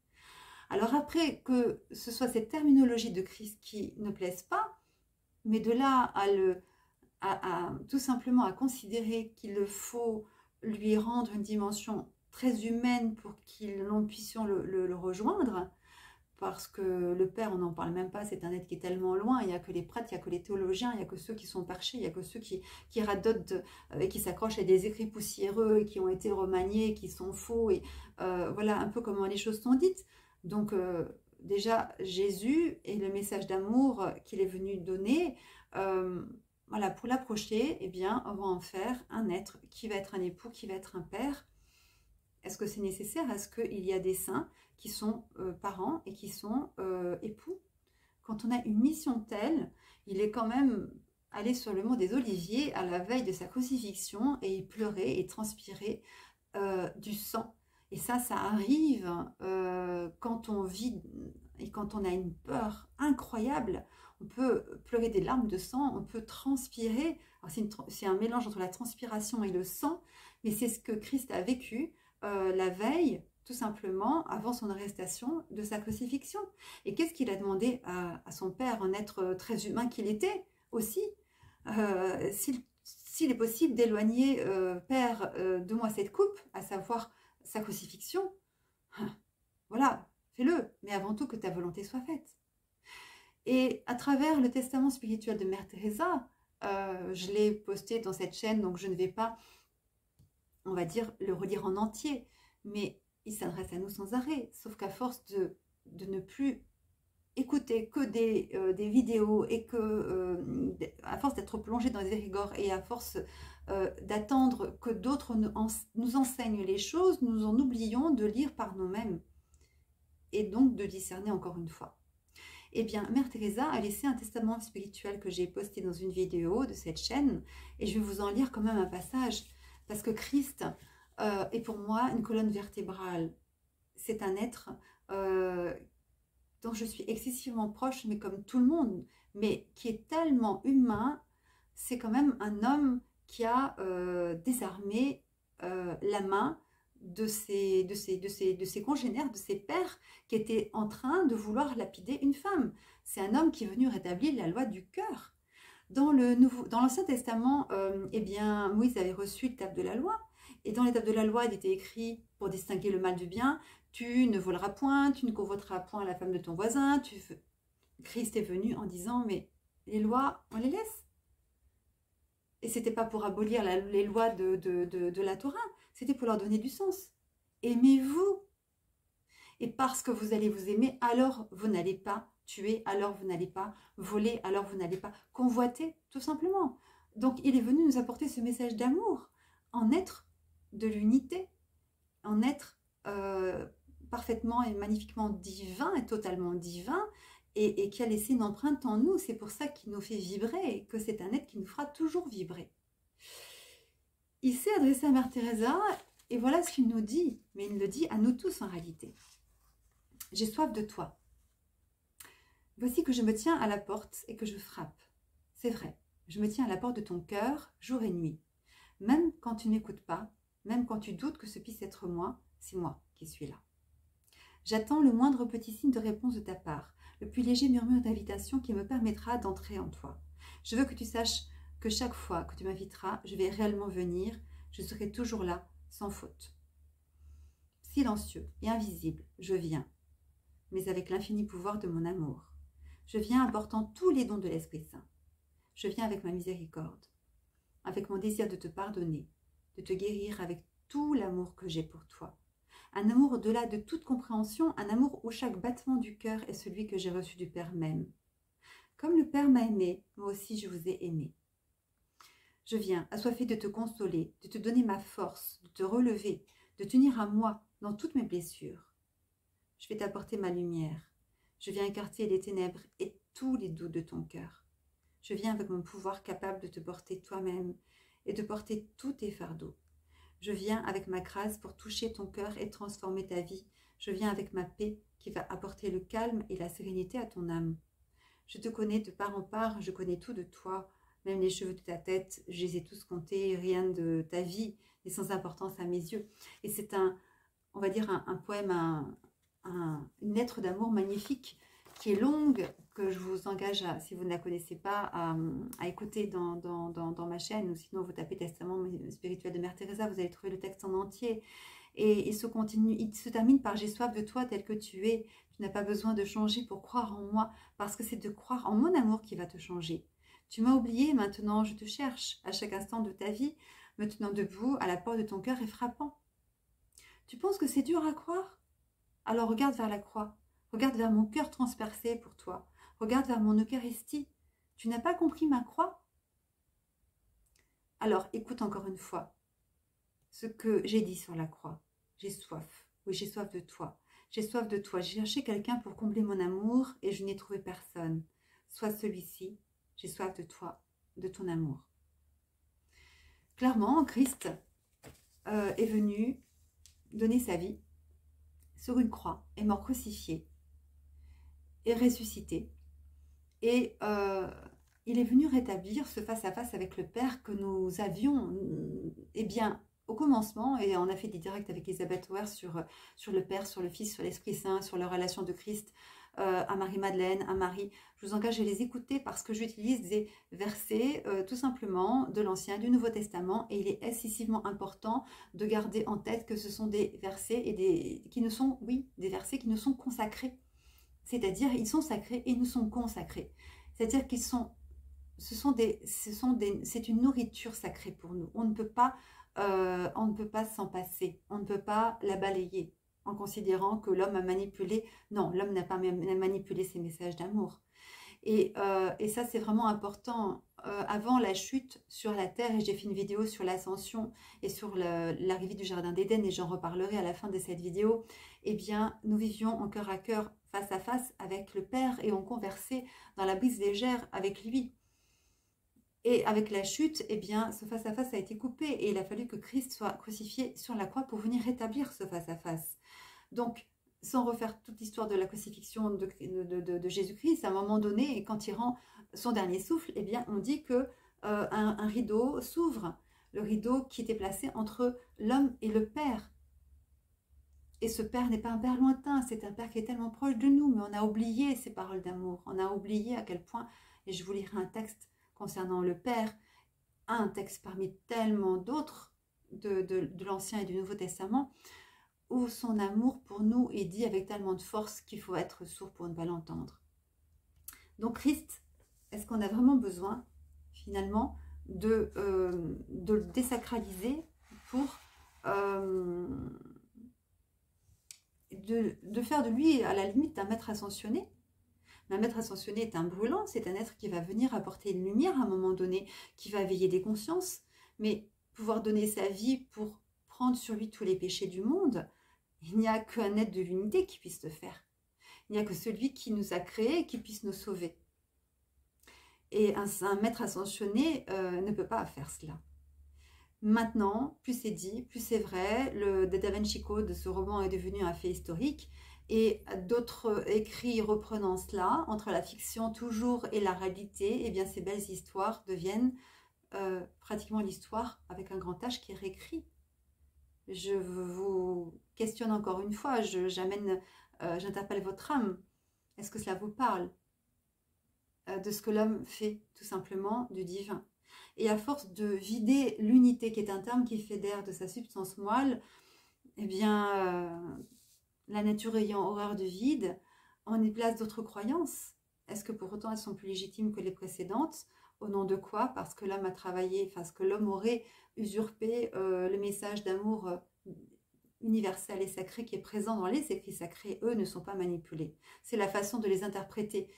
Alors après que ce soit cette terminologie de Christ qui ne plaise pas, mais de là tout simplement à considérer qu'il faut lui rendre une dimension très humaine pour nous puissions le rejoindre, parce que le Père, on n'en parle même pas, c'est un être qui est tellement loin, il n'y a que les prêtres, il n'y a que les théologiens, il n'y a que ceux qui sont perchés, il n'y a que ceux qui radotent et qui s'accrochent à des écrits poussiéreux et qui ont été remaniés, qui sont faux, et voilà un peu comment les choses sont dites. Donc déjà, Jésus et le message d'amour qu'il est venu donner, voilà, pour l'approcher, eh bien, on va en faire un être qui va être un époux, qui va être un père. Est-ce que c'est nécessaire? Est-ce qu'il y a des saints qui sont parents et qui sont époux? Quand on a une mission telle, il est quand même allé sur le mont des Oliviers à la veille de sa crucifixion et il pleurait et transpirait du sang. Et ça arrive quand on vit et quand on a une peur incroyable. On peut pleurer des larmes de sang, on peut transpirer. C'est un mélange entre la transpiration et le sang, mais c'est ce que Christ a vécu la veille, tout simplement, avant son arrestation, de sa crucifixion. Et qu'est-ce qu'il a demandé à son Père, un être très humain qu'il était aussi, s'il est possible d'éloigner, Père, de moi cette coupe, à savoir sa crucifixion, voilà, fais-le, mais avant tout que ta volonté soit faite. Et à travers le testament spirituel de Mère Teresa, je l'ai posté dans cette chaîne, donc je ne vais pas, on va dire, le relire en entier, mais il s'adresse à nous sans arrêt, sauf qu'à force de ne plus écouter que des vidéos et à force d'être plongé dans les érigores et à force d'attendre que d'autres nous enseignent les choses, nous en oublions de lire par nous-mêmes et donc de discerner encore une fois. Eh bien, Mère Teresa a laissé un testament spirituel que j'ai posté dans une vidéo de cette chaîne et je vais vous en lire quand même un passage parce que Christ est pour moi une colonne vertébrale. C'est un être dont je suis excessivement proche, mais comme tout le monde, mais qui est tellement humain. C'est quand même un homme qui a désarmé la main de ses congénères, de ses pères qui étaient en train de vouloir lapider une femme. C'est un homme qui est venu rétablir la loi du cœur. Dans l'Ancien Testament, eh bien, Moïse avait reçu l'étape de la loi. Et dans l'étape de la loi, il était écrit, pour distinguer le mal du bien, tu ne voleras point, tu ne convoiteras point la femme de ton voisin. Christ est venu en disant, mais les lois, on les laisse. Et c'était pas pour abolir les lois de la Torah, c'était pour leur donner du sens. Aimez-vous. Et parce que vous allez vous aimer, alors vous n'allez pas tuer, alors vous n'allez pas voler, alors vous n'allez pas convoiter, tout simplement. Donc il est venu nous apporter ce message d'amour, en être de l'unité, en être parfaitement et magnifiquement divin et totalement divin, et qui a laissé une empreinte en nous. C'est pour ça qu'il nous fait vibrer et que c'est un être qui nous fera toujours vibrer. Il s'est adressé à Mère Teresa et voilà ce qu'il nous dit, mais il le dit à nous tous en réalité. J'ai soif de toi. Voici que je me tiens à la porte et que je frappe. C'est vrai, je me tiens à la porte de ton cœur jour et nuit. Même quand tu n'écoutes pas, même quand tu doutes que ce puisse être moi, c'est moi qui suis là. J'attends le moindre petit signe de réponse de ta part, le plus léger murmure d'invitation qui me permettra d'entrer en toi. Je veux que tu saches que chaque fois que tu m'inviteras, je vais réellement venir, je serai toujours là, sans faute. Silencieux et invisible, je viens, mais avec l'infini pouvoir de mon amour. Je viens apportant tous les dons de l'Esprit Saint. Je viens avec ma miséricorde, avec mon désir de te pardonner, de te guérir avec tout l'amour que j'ai pour toi. Un amour au-delà de toute compréhension, un amour où chaque battement du cœur est celui que j'ai reçu du Père même. Comme le Père m'a aimé, moi aussi je vous ai aimé. Je viens, assoiffé de te consoler, de te donner ma force, de te relever, de tenir à moi dans toutes mes blessures. Je vais t'apporter ma lumière. Je viens écarter les ténèbres et tous les doutes de ton cœur. Je viens avec mon pouvoir capable de te porter toi-même et de porter tous tes fardeaux. Je viens avec ma grâce pour toucher ton cœur et transformer ta vie. Je viens avec ma paix qui va apporter le calme et la sérénité à ton âme. Je te connais de part en part, je connais tout de toi, même les cheveux de ta tête, je les ai tous comptés, rien de ta vie n'est sans importance à mes yeux. Et c'est on va dire un poème, une lettre d'amour magnifique qui est longue, que je vous engage, si vous ne la connaissez pas, à écouter dans ma chaîne, ou sinon vous tapez Testament spirituel de Mère Teresa, vous allez trouver le texte en entier. Et il se termine par « J'ai soif de toi tel que tu es, tu n'as pas besoin de changer pour croire en moi, parce que c'est de croire en mon amour qui va te changer. Tu m'as oublié, maintenant je te cherche, à chaque instant de ta vie, me tenant debout à la porte de ton cœur et frappant. Tu penses que c'est dur à croire? Alors regarde vers la croix, regarde vers mon cœur transpercé pour toi, regarde vers mon Eucharistie. Tu n'as pas compris ma croix? Alors écoute encore une fois ce que j'ai dit sur la croix. J'ai soif, oui j'ai soif de toi. J'ai soif de toi, j'ai cherché quelqu'un pour combler mon amour et je n'ai trouvé personne. Sois celui-ci, j'ai soif de toi, de ton amour. Clairement, Christ est venu donner sa vie sur une croix, est mort crucifié, est ressuscité. Et il est venu rétablir ce face-à-face avec le Père que nous avions, eh bien, au commencement, et on a fait des directs avec Elisabeth Ware sur le Père, sur le Fils, sur l'Esprit Saint, sur la relation de Christ à Marie-Madeleine, à Marie. Je vous engage à les écouter parce que j'utilise des versets tout simplement de l'Ancien, du Nouveau Testament, et il est excessivement important de garder en tête que ce sont des versets qui nous sont, oui, des versets qui nous sont consacrés. C'est-à-dire, ils sont sacrés et ils nous sont consacrés. C'est-à-dire qu'ils sont, c'est une nourriture sacrée pour nous. On ne peut pas s'en passer. On ne peut pas la balayer en considérant que l'homme a manipulé. Non, l'homme n'a pas manipulé ces messages d'amour. Et ça, c'est vraiment important. Avant la chute sur la terre, et j'ai fait une vidéo sur l'ascension et sur l'arrivée du Jardin d'Éden, et j'en reparlerai à la fin de cette vidéo, eh bien, nous vivions en cœur à cœur, face à face avec le Père, et on conversait dans la brise légère avec lui. Et avec la chute, eh bien, ce face-à-face a été coupé, et il a fallu que Christ soit crucifié sur la croix pour venir rétablir ce face-à-face. Donc, sans refaire toute l'histoire de la crucifixion de Jésus-Christ, à un moment donné, quand il rend son dernier souffle, eh bien, on dit que un rideau s'ouvre, le rideau qui était placé entre l'homme et le Père. Et ce Père n'est pas un Père lointain, c'est un Père qui est tellement proche de nous, mais on a oublié ces paroles d'amour, on a oublié à quel point, et je vous lirai un texte concernant le Père, un texte parmi tellement d'autres de l'Ancien et du Nouveau Testament, où son amour pour nous est dit avec tellement de force qu'il faut être sourd pour ne pas l'entendre. Donc Christ, est-ce qu'on a vraiment besoin, finalement, de le désacraliser pour de faire de lui, à la limite, un maître ascensionné? Un maître ascensionné est un brûlant, c'est un être qui va venir apporter une lumière à un moment donné, qui va éveiller des consciences, mais pouvoir donner sa vie pour prendre sur lui tous les péchés du monde, il n'y a qu'un être de l'unité qui puisse le faire. Il n'y a que celui qui nous a créés qui puisse nous sauver. Et un maître ascensionné ne peut pas faire cela. Maintenant, plus c'est dit, plus c'est vrai, le Da Vinci Code de ce roman est devenu un fait historique, et d'autres écrits reprenant cela, entre la fiction toujours et la réalité, eh bien ces belles histoires deviennent pratiquement l'histoire avec un grand H qui est réécrit. Je vous questionne encore une fois, j'interpelle votre âme. Est-ce que cela vous parle de ce que l'homme fait, tout simplement, du divin? Et à force de vider l'unité, qui est un terme qui fédère, de sa substance moelle, eh bien, la nature ayant horreur du vide, on y place d'autres croyances. Est-ce que pour autant elles sont plus légitimes que les précédentes? Au nom de quoi? Parce que l'homme a travaillé, parce que l'homme aurait usurpé le message d'amour universel et sacré qui est présent dans les écrits sacrés. Eux ne sont pas manipulés. C'est la façon de les interpréter.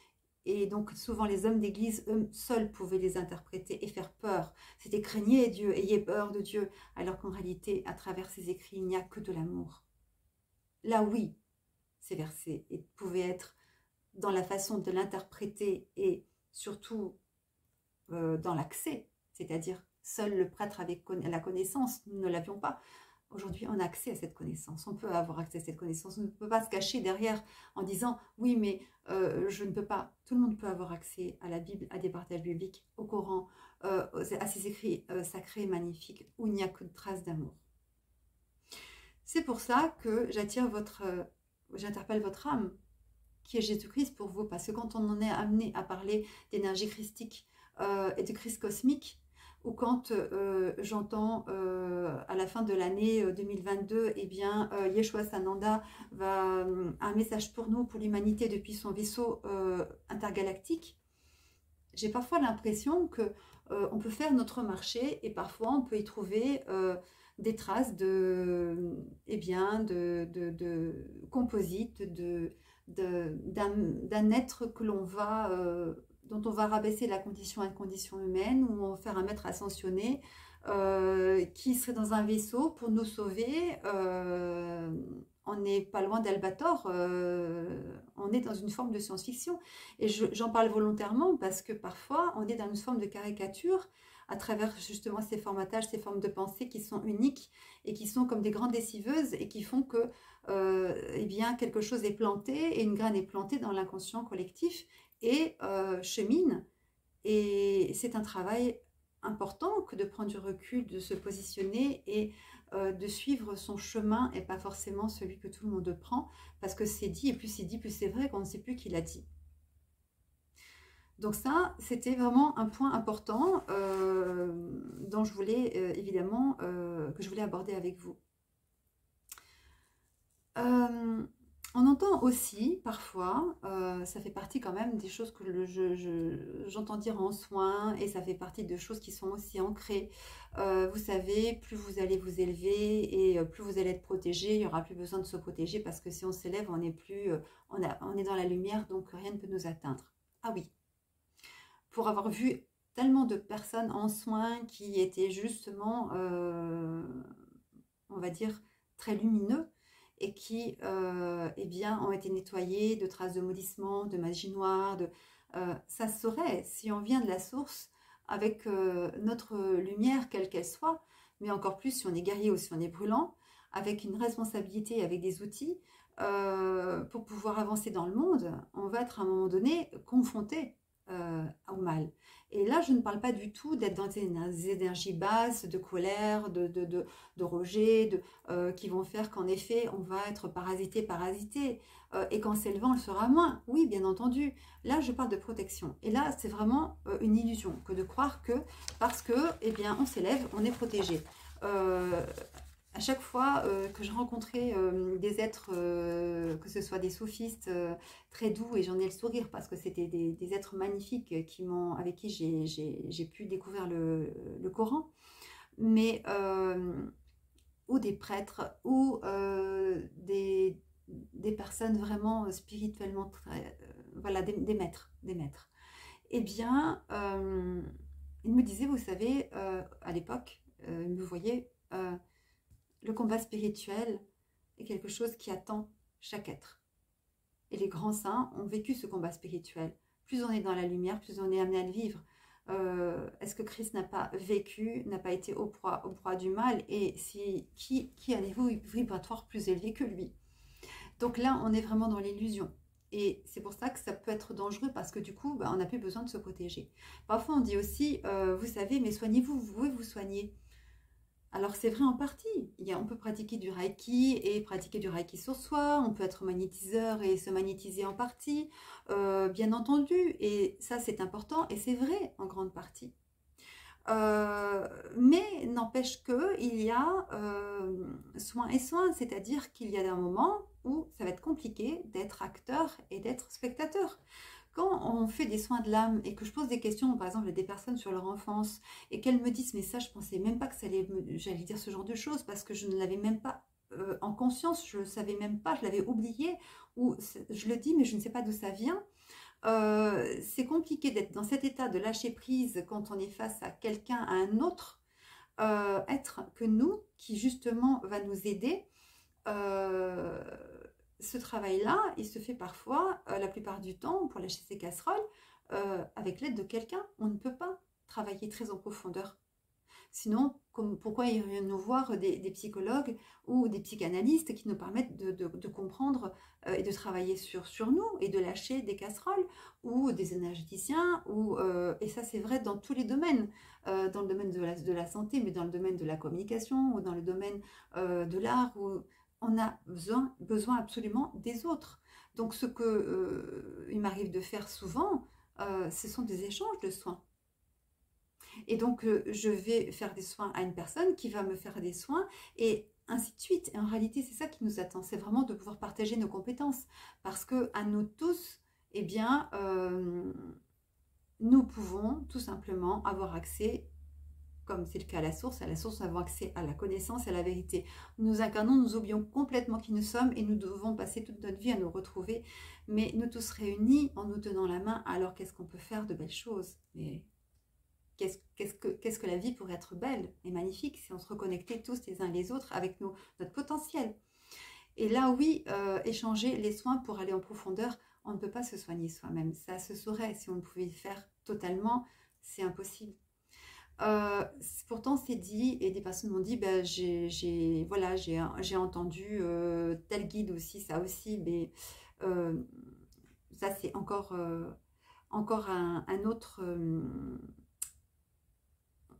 Et donc souvent les hommes d'église, eux seuls, pouvaient les interpréter et faire peur. C'était craignez Dieu, ayez peur de Dieu. Alors qu'en réalité, à travers ces écrits, il n'y a que de l'amour. Là oui, ces versets pouvaient être dans la façon de l'interpréter et surtout dans l'accès, c'est-à-dire seul le prêtre avait la connaissance, nous ne l'avions pas. Aujourd'hui, on a accès à cette connaissance, on peut avoir accès à cette connaissance, on ne peut pas se cacher derrière en disant « oui, mais je ne peux pas ». Tout le monde peut avoir accès à la Bible, à des partages bibliques, au Coran, à ces écrits sacrés et magnifiques où il n'y a que de traces d'amour. C'est pour ça que j'interpelle votre âme, qui est Jésus-Christ pour vous, parce que quand on en est amené à parler d'énergie christique et de crise cosmique, ou quand j'entends à la fin de l'année 2022, eh bien, Yeshua Sananda a un message pour nous, pour l'humanité, depuis son vaisseau intergalactique, j'ai parfois l'impression que on peut faire notre marché et parfois on peut y trouver des traces composites, d'un être que l'on va dont on va rabaisser la condition à une condition humaine, ou on va faire un maître ascensionné qui serait dans un vaisseau pour nous sauver. On n'est pas loin d'Albator, on est dans une forme de science-fiction. Et j'en parle volontairement parce que parfois on est dans une forme de caricature à travers justement ces formatages, ces formes de pensée qui sont uniques et qui sont comme des grandes déciveuses et qui font que eh bien, quelque chose est planté et une graine est plantée dans l'inconscient collectif et chemine. Et c'est un travail important que de prendre du recul, de se positionner et de suivre son chemin et pas forcément celui que tout le monde prend, parce que c'est dit, et plus c'est dit, plus c'est vrai qu'on ne sait plus qui l'a dit. Donc ça, c'était vraiment un point important dont je voulais évidemment, que je voulais aborder avec vous. On entend aussi parfois, ça fait partie quand même des choses que j'entends dire en soins, et ça fait partie de choses qui sont aussi ancrées. Vous savez, plus vous allez vous élever et plus vous allez être protégé, il n'y aura plus besoin de se protéger parce que si on s'élève, on est dans la lumière, donc rien ne peut nous atteindre. Ah oui, pour avoir vu tellement de personnes en soins qui étaient justement, on va dire, très lumineux, et qui eh bien, ont été nettoyés de traces de maudissement, de magie noire. Ça se saurait si on vient de la source avec notre lumière, quelle qu'elle soit, mais encore plus si on est guerrier ou si on est brûlant, avec une responsabilité, avec des outils, pour pouvoir avancer dans le monde, on va être à un moment donné confronté au mal. Et là, je ne parle pas du tout d'être dans des énergies basses, de colère, de rejet, qui vont faire qu'en effet, on va être parasité. Et quand c'est le vent, elle sera moins. Oui, bien entendu. Là, je parle de protection. Et là, c'est vraiment une illusion que de croire que parce que, eh bien, on s'élève, on est protégé. Euh, à chaque fois que je rencontrais des êtres, que ce soit des sophistes très doux, et j'en ai le sourire parce que c'était des êtres magnifiques avec qui j'ai pu découvrir le Coran, mais ou des prêtres, ou des personnes vraiment spirituellement très, voilà, des maîtres. Eh bien, ils me disaient, vous savez, à l'époque, ils me voyaient. Le combat spirituel est quelque chose qui attend chaque être. Et les grands saints ont vécu ce combat spirituel. Plus on est dans la lumière, plus on est amené à le vivre. Est-ce que Christ n'a pas vécu, n'a pas été au proie du mal? Et qui a des niveaux vibratoires plus élevés que lui? Donc là, on est vraiment dans l'illusion. Et c'est pour ça que ça peut être dangereux parce que du coup, on n'a plus besoin de se protéger. Parfois, on dit aussi, vous savez, mais soignez-vous, vous pouvez vous soigner. Alors c'est vrai en partie, on peut pratiquer du Reiki et pratiquer du Reiki sur soi, on peut être magnétiseur et se magnétiser en partie, bien entendu, et ça c'est important et c'est vrai en grande partie. Mais n'empêche qu'il y a soin et soin, c'est-à-dire qu'il y a un moment où ça va être compliqué d'être acteur et d'être spectateur. Quand on fait des soins de l'âme et que je pose des questions, par exemple, à des personnes sur leur enfance, et qu'elles me disent, mais ça, je pensais même pas que j'allais dire ce genre de choses parce que je ne l'avais même pas en conscience, je ne le savais même pas, je l'avais oublié, ou je le dis, mais je ne sais pas d'où ça vient. C'est compliqué d'être dans cet état de lâcher prise quand on est face à quelqu'un, à un autre être que nous, qui justement va nous aider. Euh, Ce travail-là, il se fait parfois, la plupart du temps, pour lâcher ses casseroles, avec l'aide de quelqu'un. On ne peut pas travailler très en profondeur. Sinon, pourquoi irions-nous voir des psychologues ou des psychanalystes qui nous permettent de comprendre et de travailler sur nous et de lâcher des casseroles, ou des énergéticiens, et ça c'est vrai dans tous les domaines, dans le domaine de la santé, mais dans le domaine de la communication ou dans le domaine de l'art, où on a besoin absolument des autres. Donc ce qu'il m'arrive de faire souvent, ce sont des échanges de soins. Et donc, je vais faire des soins à une personne qui va me faire des soins et ainsi de suite. Et en réalité, c'est ça qui nous attend. C'est vraiment de pouvoir partager nos compétences. Parce que à nous tous, eh bien, nous pouvons tout simplement avoir accès, comme c'est le cas à la source, nous avons accès à la connaissance et à la vérité. Nous incarnons, nous oublions complètement qui nous sommes et nous devons passer toute notre vie à nous retrouver. Mais nous tous réunis, en nous tenant la main, alors qu'est-ce qu'on peut faire de belles choses? Mais qu'est-ce que la vie pourrait être belle et magnifique si on se reconnectait tous les uns les autres avec notre potentiel. Et là, oui, échanger les soins pour aller en profondeur, on ne peut pas se soigner soi-même. Ça se saurait si on ne pouvait le faire totalement, c'est impossible. Pourtant, c'est dit, et des personnes m'ont dit, ben, voilà, j'ai entendu tel guide aussi, ça aussi, mais ça c'est encore un autre...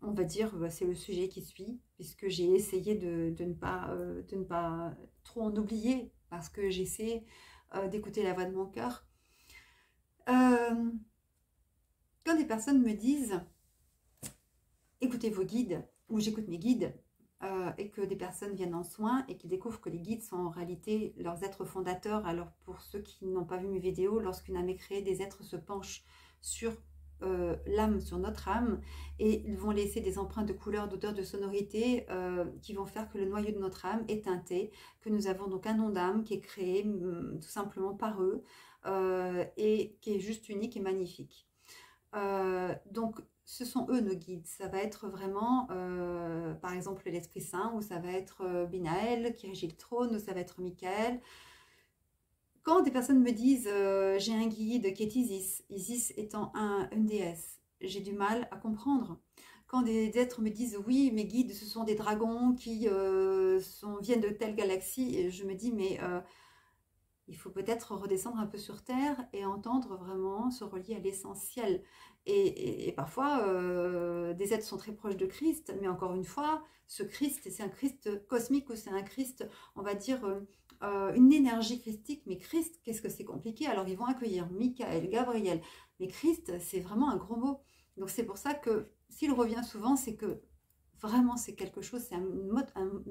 on va dire, c'est le sujet qui suit, puisque j'ai essayé de ne pas trop en oublier, parce que j'essaie d'écouter la voix de mon cœur. Quand des personnes me disent, écoutez vos guides, ou j'écoute mes guides, et que des personnes viennent en soins et qui découvrent que les guides sont en réalité leurs êtres fondateurs. Alors pour ceux qui n'ont pas vu mes vidéos, lorsqu'une âme est créée, des êtres se penchent sur l'âme, sur notre âme, et ils vont laisser des empreintes de couleur, d'odeur, de sonorité qui vont faire que le noyau de notre âme est teinté, que nous avons donc un nom d'âme qui est créé tout simplement par eux et qui est juste unique et magnifique. Donc ce sont eux nos guides. Ça va être vraiment par exemple l'Esprit Saint, ou ça va être Binaël qui régit le trône, ou ça va être Michael. Quand des personnes me disent j'ai un guide qui est Isis, Isis étant une déesse, j'ai du mal à comprendre. Quand des êtres me disent oui, mes guides ce sont des dragons qui viennent de telle galaxie, et je me dis mais Il faut peut-être redescendre un peu sur terre et entendre vraiment se relier à l'essentiel. Et parfois, des êtres sont très proches de Christ, mais encore une fois, ce Christ, c'est un Christ cosmique ou c'est un Christ, on va dire, une énergie christique. Mais Christ, qu'est-ce que c'est compliqué? Alors, ils vont accueillir Michael, Gabriel. Mais Christ, c'est vraiment un gros mot. Donc, c'est pour ça que s'il revient souvent, c'est que vraiment, c'est quelque chose, c'est un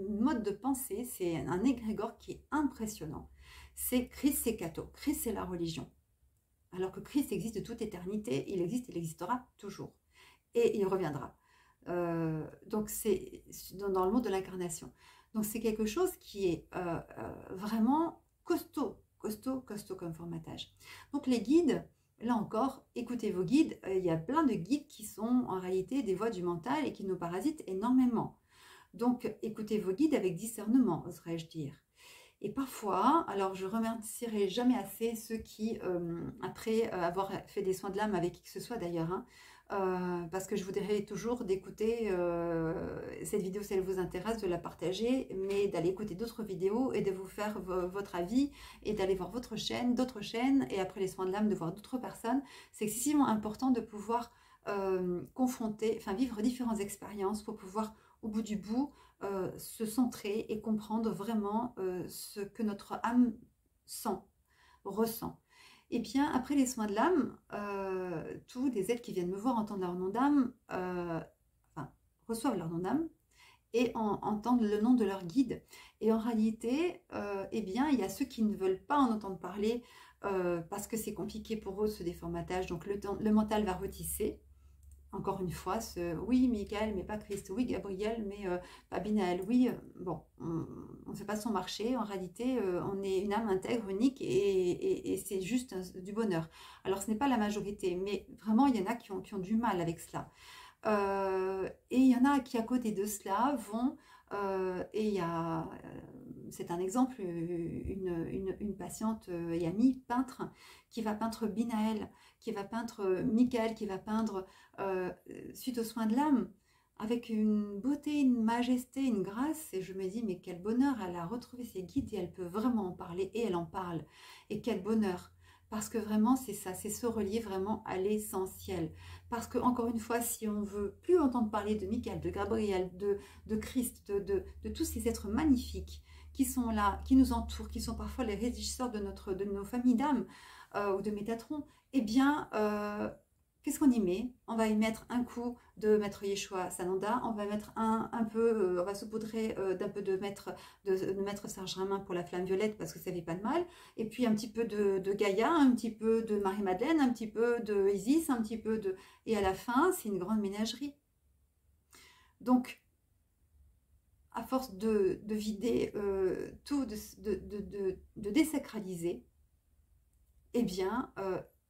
mode de pensée, c'est un égrégore qui est impressionnant. C'est Christ, c'est catho. Christ, c'est la religion. Alors que Christ existe de toute éternité, il existe, il existera toujours. Et il reviendra. Donc, c'est dans le monde de l'incarnation. Donc, c'est quelque chose qui est vraiment costaud, costaud, costaud comme formatage. Donc, les guides, là encore, écoutez vos guides. Il y a plein de guides qui sont en réalité des voies du mental et qui nous parasitent énormément. Donc, écoutez vos guides avec discernement, oserais-je dire. Et parfois, alors je remercierai jamais assez ceux qui, après avoir fait des soins de l'âme avec qui que ce soit d'ailleurs, hein, parce que je vous dirais toujours d'écouter cette vidéo si elle vous intéresse, de la partager, mais d'aller écouter d'autres vidéos et de vous faire votre avis et d'aller voir votre chaîne, d'autres chaînes, et après les soins de l'âme, de voir d'autres personnes. C'est excessivement important de pouvoir confronter, enfin vivre différentes expériences pour pouvoir, au bout du bout, se centrer et comprendre vraiment ce que notre âme sent, ressent. Et bien, après les soins de l'âme, tous les êtres qui viennent me voir entendent leur nom d'âme, enfin, reçoivent leur nom d'âme et entendent le nom de leur guide. Et en réalité, eh bien, il y a ceux qui ne veulent pas en entendre parler parce que c'est compliqué pour eux ce déformatage, donc le mental va retisser. Encore une fois, oui, Michael, mais pas Christ, oui, Gabriel, mais pas Binaël, oui, bon, on ne fait pas son marché, en réalité, on est une âme intègre, unique, et c'est juste du bonheur. Alors, ce n'est pas la majorité, mais vraiment, il y en a qui ont du mal avec cela. Et il y en a qui, à côté de cela, vont, et il y a, c'est un exemple, une patiente et amie peintre, qui va peindre Binaël, qui va peindre Michael, qui va peindre suite aux soins de l'âme, avec une beauté, une majesté, une grâce, et je me dis, mais quel bonheur, elle a retrouvé ses guides et elle peut vraiment en parler, et elle en parle, et quel bonheur, parce que vraiment c'est ça, c'est se relier vraiment à l'essentiel, parce que encore une fois, si on veut plus entendre parler de Michael, de Gabriel, de Christ, de tous ces êtres magnifiques qui sont là, qui nous entourent, qui sont parfois les régisseurs de nos familles d'âmes ou de Métatron, eh bien, qu'est-ce qu'on y met? On va y mettre un coup de Maître Yeshua Sananda, on va mettre un peu, on va saupoudrer d'un peu de Maître Saint-Germain pour la flamme violette parce que ça fait pas de mal, et puis un petit peu de Gaïa, un petit peu de Marie-Madeleine, un petit peu de Isis, un petit peu de... Et à la fin, c'est une grande ménagerie. Donc, à force de vider tout, de désacraliser, eh bien,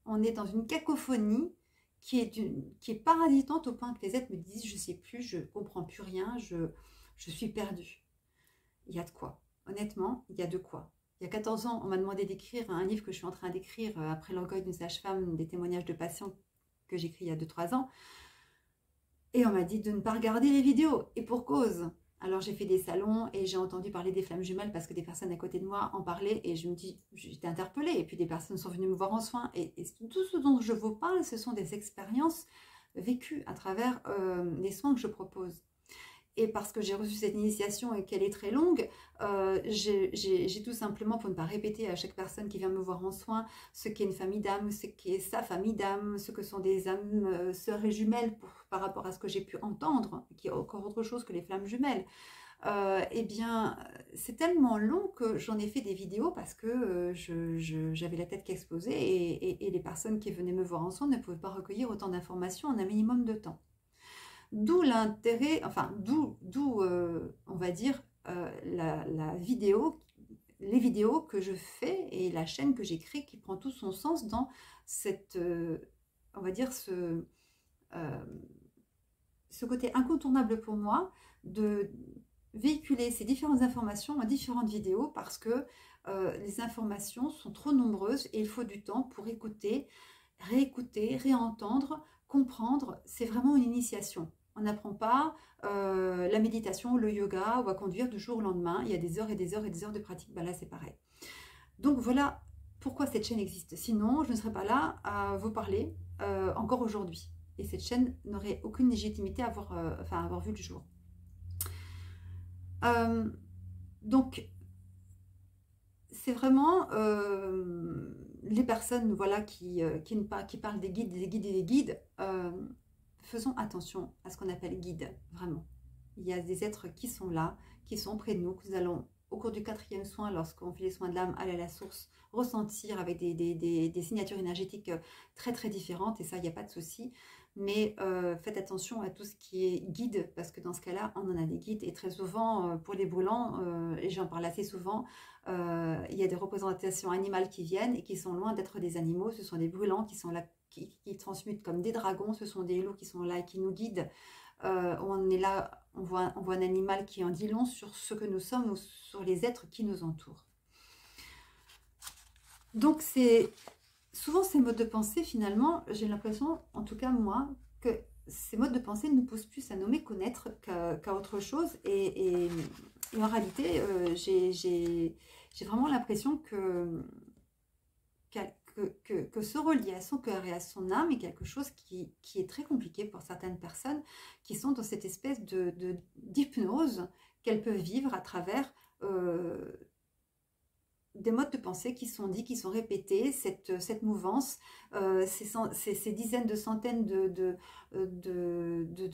on est dans une cacophonie qui est parasitante au point que les êtres me disent, je ne sais plus, je ne comprends plus rien, je suis perdue. Il y a de quoi. Honnêtement, il y a de quoi. Il y a 14 ans, on m'a demandé d'écrire un livre que je suis en train d'écrire après l'orgueil d'une sage-femme, des témoignages de patients que j'écris il y a 2-3 ans. Et on m'a dit de ne pas regarder les vidéos. Et pour cause. Alors j'ai fait des salons et j'ai entendu parler des flammes jumelles parce que des personnes à côté de moi en parlaient et je me dis, j'étais interpellée. Et puis des personnes sont venues me voir en soins. Et tout ce dont je vous parle, ce sont des expériences vécues à travers les soins que je propose. Et parce que j'ai reçu cette initiation et qu'elle est très longue, j'ai tout simplement, pour ne pas répéter à chaque personne qui vient me voir en soins, ce qu'est une famille d'âmes, ce qu'est sa famille d'âmes, ce que sont des âmes sœurs et jumelles par rapport à ce que j'ai pu entendre, qui est encore autre chose que les flammes jumelles. Eh bien, c'est tellement long que j'en ai fait des vidéos parce que j'avais la tête qui explosait et les personnes qui venaient me voir en soins ne pouvaient pas recueillir autant d'informations en un minimum de temps. D'où l'intérêt, enfin, d'où on va dire, la vidéo, les vidéos que je fais et la chaîne que j'ai créée qui prend tout son sens dans cette, on va dire, ce côté incontournable pour moi de véhiculer ces différentes informations en différentes vidéos parce que les informations sont trop nombreuses et il faut du temps pour écouter, réécouter, réentendre, comprendre. C'est vraiment une initiation. On n'apprend pas la méditation, le yoga ou à conduire du jour au lendemain. Il y a des heures et des heures et des heures de pratique. Ben là, c'est pareil. Donc voilà pourquoi cette chaîne existe. Sinon, je ne serais pas là à vous parler encore aujourd'hui. Et cette chaîne n'aurait aucune légitimité à avoir vu le jour. Donc, c'est vraiment les personnes voilà, qui parlent des guides et des guides. Faisons attention à ce qu'on appelle guide, vraiment. Il y a des êtres qui sont là, qui sont près de nous, que nous allons, au cours du 4e soin, lorsqu'on fait les soins de l'âme, aller à la source, ressentir avec des signatures énergétiques très très différentes, et ça, il n'y a pas de souci. Mais faites attention à tout ce qui est guide, parce que dans ce cas-là, on en a des guides, et très souvent, pour les brûlants, et j'en parle assez souvent, il y a des représentations animales qui viennent, et qui sont loin d'être des animaux, ce sont des brûlants qui sont là, qui transmutent comme des dragons, ce sont des loups qui sont là et qui nous guident. On est là, on voit un animal qui en dit long sur ce que nous sommes ou sur les êtres qui nous entourent. Donc c'est souvent ces modes de pensée, finalement, j'ai l'impression, en tout cas moi, que ces modes de pensée nous poussent plus à nous méconnaître qu'à autre chose. Et en réalité, j'ai vraiment l'impression que se relier à son cœur et à son âme est quelque chose qui est très compliqué pour certaines personnes qui sont dans cette espèce d'hypnose qu'elles peuvent vivre à travers des modes de pensée qui sont dits, qui sont répétés, cette mouvance, ces dizaines de centaines de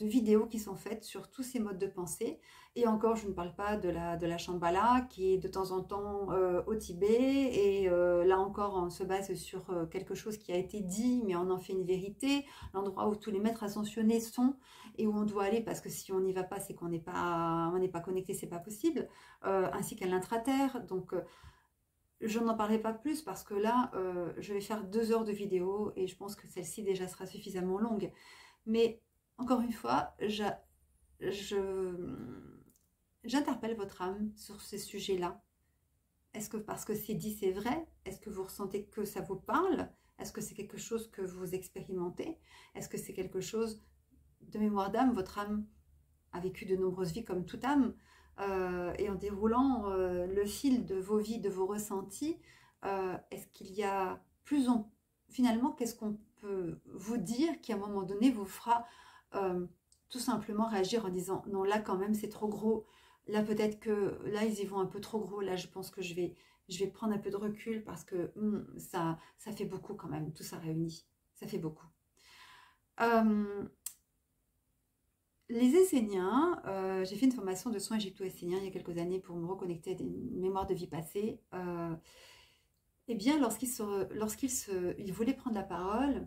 vidéos qui sont faites sur tous ces modes de pensée. Et encore, je ne parle pas de la Shambhala qui est de temps en temps au Tibet, et là encore, on se base sur quelque chose qui a été dit, mais on en fait une vérité, l'endroit où tous les maîtres ascensionnés sont et où on doit aller, parce que si on n'y va pas, c'est qu'on n'est pas connecté, c'est pas possible, ainsi qu'à l'intraterre. Donc, je n'en parlerai pas plus parce que là, je vais faire 2 heures de vidéo et je pense que celle-ci déjà sera suffisamment longue. Mais encore une fois, j'interpelle votre âme sur ces sujets-là. Est-ce que parce que c'est dit, c'est vrai? Est-ce que vous ressentez que ça vous parle? Est-ce que c'est quelque chose que vous expérimentez? Est-ce que c'est quelque chose de mémoire d'âme? Votre âme a vécu de nombreuses vies comme toute âme. Et en déroulant le fil de vos vies, de vos ressentis, est-ce qu'il y a finalement, qu'est-ce qu'on peut vous dire qui à un moment donné vous fera tout simplement réagir en disant non, là quand même c'est trop gros, là peut-être que là ils y vont un peu trop gros, là je pense que je vais prendre un peu de recul parce que ça fait beaucoup quand même, tout ça réuni, ça fait beaucoup. Les Esséniens, j'ai fait une formation de soins égypto-esséniens il y a quelques années pour me reconnecter à des mémoires de vie passée. Eh bien, ils voulaient prendre la parole,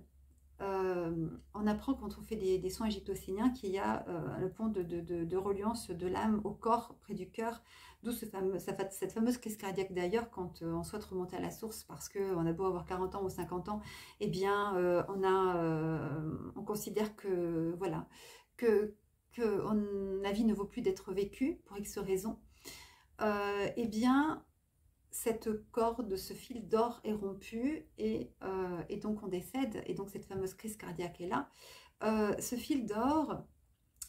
on apprend quand on fait des soins égypto-esséniens qu'il y a le point de reliance de l'âme au corps, près du cœur, d'où cette fameuse crise cardiaque d'ailleurs quand on souhaite remonter à la source parce qu'on a beau avoir 40 ans ou 50 ans, eh bien on considère que voilà, que la vie ne vaut plus d'être vécue pour X raisons. Eh bien cette corde, ce fil d'or est rompu et donc on décède, et donc cette fameuse crise cardiaque est là. Ce fil d'or,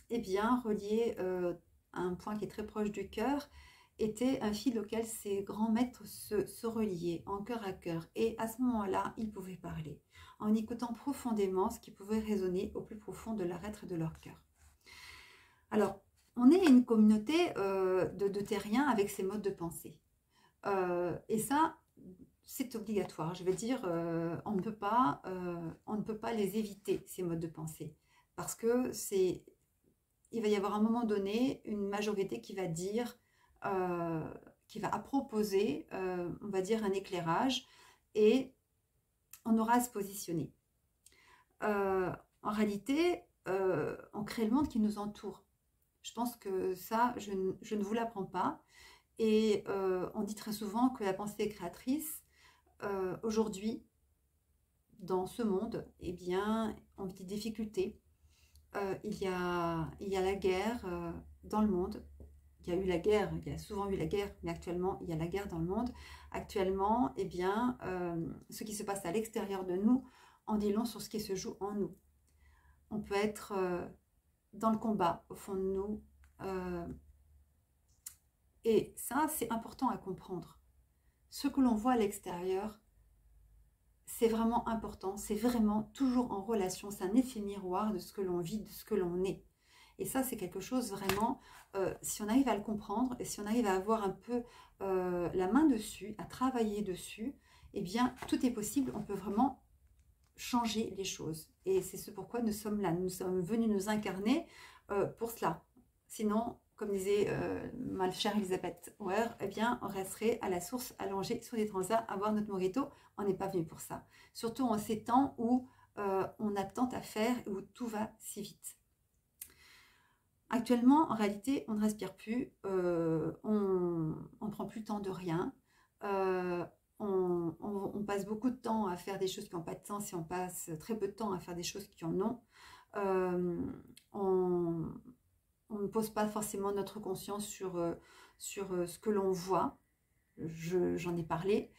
eh bien, relié à un point qui est très proche du cœur, était un fil auquel ces grands maîtres se reliaient en cœur à cœur. Et à ce moment-là, ils pouvaient parler, en écoutant profondément ce qui pouvait résonner au plus profond de leur être et de leur cœur. Alors, on est une communauté de terriens avec ces modes de pensée. Et ça, c'est obligatoire. Je veux dire, on ne peut pas les éviter, ces modes de pensée. Parce que il va y avoir à un moment donné une majorité qui va dire, qui va proposer, on va dire, un éclairage, et on aura à se positionner. En réalité, on crée le monde qui nous entoure. Je pense que ça, je ne vous l'apprends pas. Et on dit très souvent que la pensée est créatrice. Aujourd'hui, dans ce monde, eh bien, on vit des difficultés. Il y a la guerre dans le monde. Il y a eu la guerre, il y a souvent eu la guerre, mais actuellement, il y a la guerre dans le monde. Actuellement, eh bien, ce qui se passe à l'extérieur de nous en dit long sur ce qui se joue en nous. On peut être dans le combat, au fond de nous. Et ça, c'est important à comprendre. ce que l'on voit à l'extérieur, c'est vraiment important, c'est vraiment toujours en relation, c'est un effet miroir de ce que l'on vit, de ce que l'on est. Et ça, c'est quelque chose vraiment, si on arrive à le comprendre et si on arrive à avoir un peu la main dessus, à travailler dessus, eh bien, tout est possible, on peut vraiment changer les choses. Et c'est ce pourquoi nous sommes là, nous sommes venus nous incarner pour cela. Sinon, comme disait ma chère Elisabeth Ware, eh bien, on resterait à la source, allongé sur des transats, à boire notre mojito. On n'est pas venu pour ça. Surtout en ces temps où on a tant à faire et où tout va si vite. Actuellement, en réalité, on ne respire plus, on ne prend plus le temps de rien. On passe beaucoup de temps à faire des choses qui n'ont pas de sens et on passe très peu de temps à faire des choses qui en ont. On ne pose pas forcément notre conscience sur ce que l'on voit. J'en ai parlé.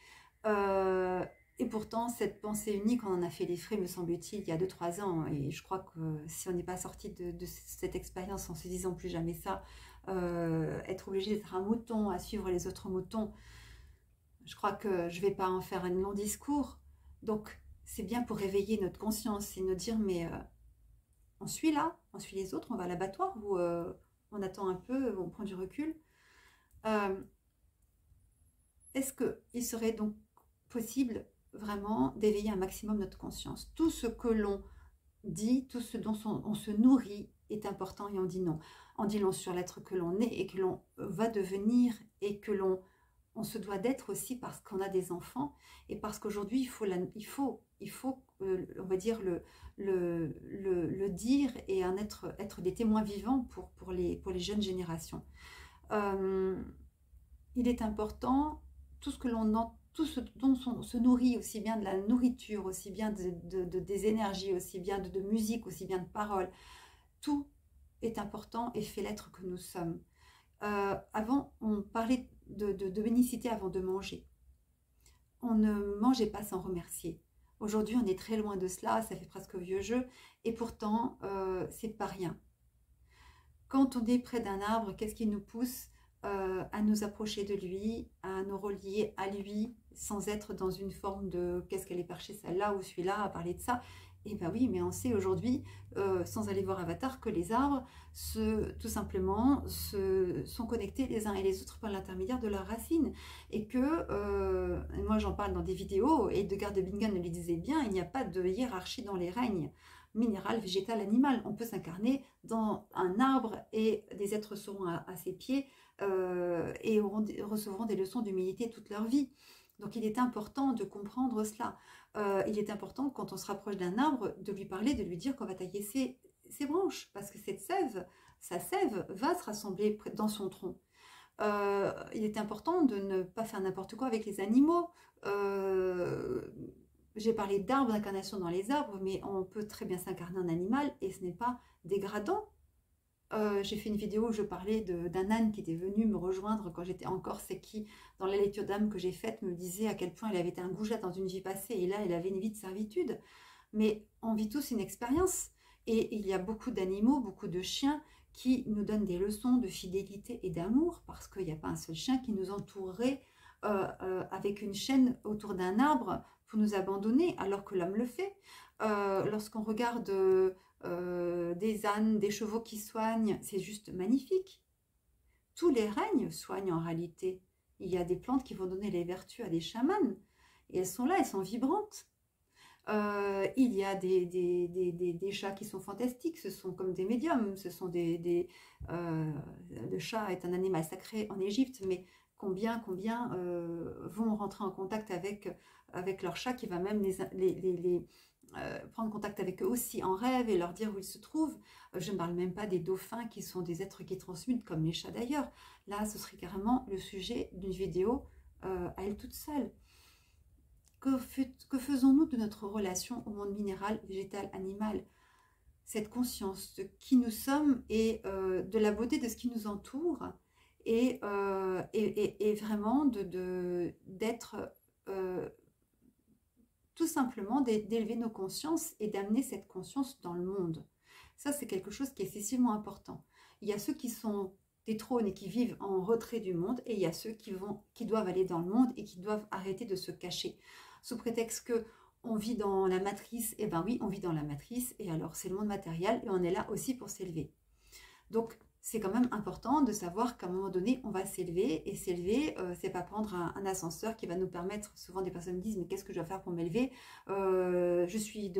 Et pourtant, cette pensée unique, on en a fait les frais, me semble-t-il, il y a 2-3 ans. Et je crois que si on n'est pas sorti de cette expérience en se disant plus jamais ça, être obligé d'être un mouton à suivre les autres moutons, je crois que je ne vais pas en faire un long discours. Donc, c'est bien pour réveiller notre conscience et nous dire, mais on suit là, on suit les autres, on va à l'abattoir ou on attend un peu, on prend du recul. Est-ce qu'il serait donc possible vraiment d'éveiller un maximum notre conscience? Tout ce que l'on dit, tout ce dont on se nourrit est important et on dit non. On dit non sur l'être que l'on est et que l'on va devenir et que on se doit d'être aussi parce qu'on a des enfants et parce qu'aujourd'hui il faut on va dire le dire et être des témoins vivants pour les jeunes générations. Il est important, tout ce dont on se nourrit, aussi bien de la nourriture, aussi bien des énergies, aussi bien de musique, aussi bien de paroles, tout est important et fait l'être que nous sommes. Avant, on parlait de bénicité avant de manger. On ne mangeait pas sans remercier. Aujourd'hui, on est très loin de cela, ça fait presque vieux jeu, et pourtant, c'est pas rien. Quand on est près d'un arbre, qu'est-ce qui nous pousse à nous approcher de lui, à nous relier à lui, sans être dans une forme de qu'est-ce qu'elle est perchée celle-là ou celui-là, à parler de ça. Et bien oui, mais on sait aujourd'hui, sans aller voir Avatar, que les arbres, tout simplement, sont connectés les uns et les autres par l'intermédiaire de leurs racines. Et que, moi j'en parle dans des vidéos, et Edgar de Bingen le disait bien, il n'y a pas de hiérarchie dans les règnes. Minéral, végétal, animal. On peut s'incarner dans un arbre et des êtres seront à ses pieds et recevront des leçons d'humilité toute leur vie. Donc il est important de comprendre cela. Il est important quand on se rapproche d'un arbre de lui parler, de lui dire qu'on va tailler ses branches parce que sa sève va se rassembler dans son tronc. Il est important de ne pas faire n'importe quoi avec les animaux. J'ai parlé d'arbres, d'incarnation dans les arbres, mais on peut très bien s'incarner en animal et ce n'est pas dégradant. J'ai fait une vidéo où je parlais d'un âne qui était venu me rejoindre quand j'étais en Corse et qui, dans la lecture d'âme que j'ai faite, me disait à quel point il avait été un goujat dans une vie passée et là, il avait une vie de servitude. Mais on vit tous une expérience et il y a beaucoup d'animaux, beaucoup de chiens qui nous donnent des leçons de fidélité et d'amour parce qu'il n'y a pas un seul chien qui nous entourerait avec une chaîne autour d'un arbre pour nous abandonner alors que l'homme le fait. Lorsqu'on regarde des ânes, des chevaux qui soignent, c'est juste magnifique. Tous les règnes soignent en réalité. Il y a des plantes qui vont donner les vertus à des chamans et elles sont là, elles sont vibrantes. Il y a des chats qui sont fantastiques, ce sont comme des médiums, ce sont le chat est un animal sacré en Égypte, mais combien vont rentrer en contact avec leur chat qui va même prendre contact avec eux aussi en rêve et leur dire où ils se trouvent. Je ne parle même pas des dauphins qui sont des êtres qui transmutent comme les chats d'ailleurs. Là, ce serait carrément le sujet d'une vidéo à elle toute seule. Que faisons-nous de notre relation au monde minéral, végétal, animal? Cette conscience de qui nous sommes et de la beauté de ce qui nous entoure et vraiment d'être tout simplement d'élever nos consciences et d'amener cette conscience dans le monde. Ça, c'est quelque chose qui est excessivement important. Il y a ceux qui sont des trônes et qui vivent en retrait du monde, et il y a ceux qui doivent aller dans le monde et qui doivent arrêter de se cacher. Sous prétexte que on vit dans la matrice, et ben oui, on vit dans la matrice, et alors c'est le monde matériel, et on est là aussi pour s'élever. Donc, c'est quand même important de savoir qu'à un moment donné, on va s'élever. Et s'élever, c'est pas prendre un ascenseur qui va nous permettre, souvent des personnes me disent, mais qu'est-ce que je dois faire pour m'élever, je suis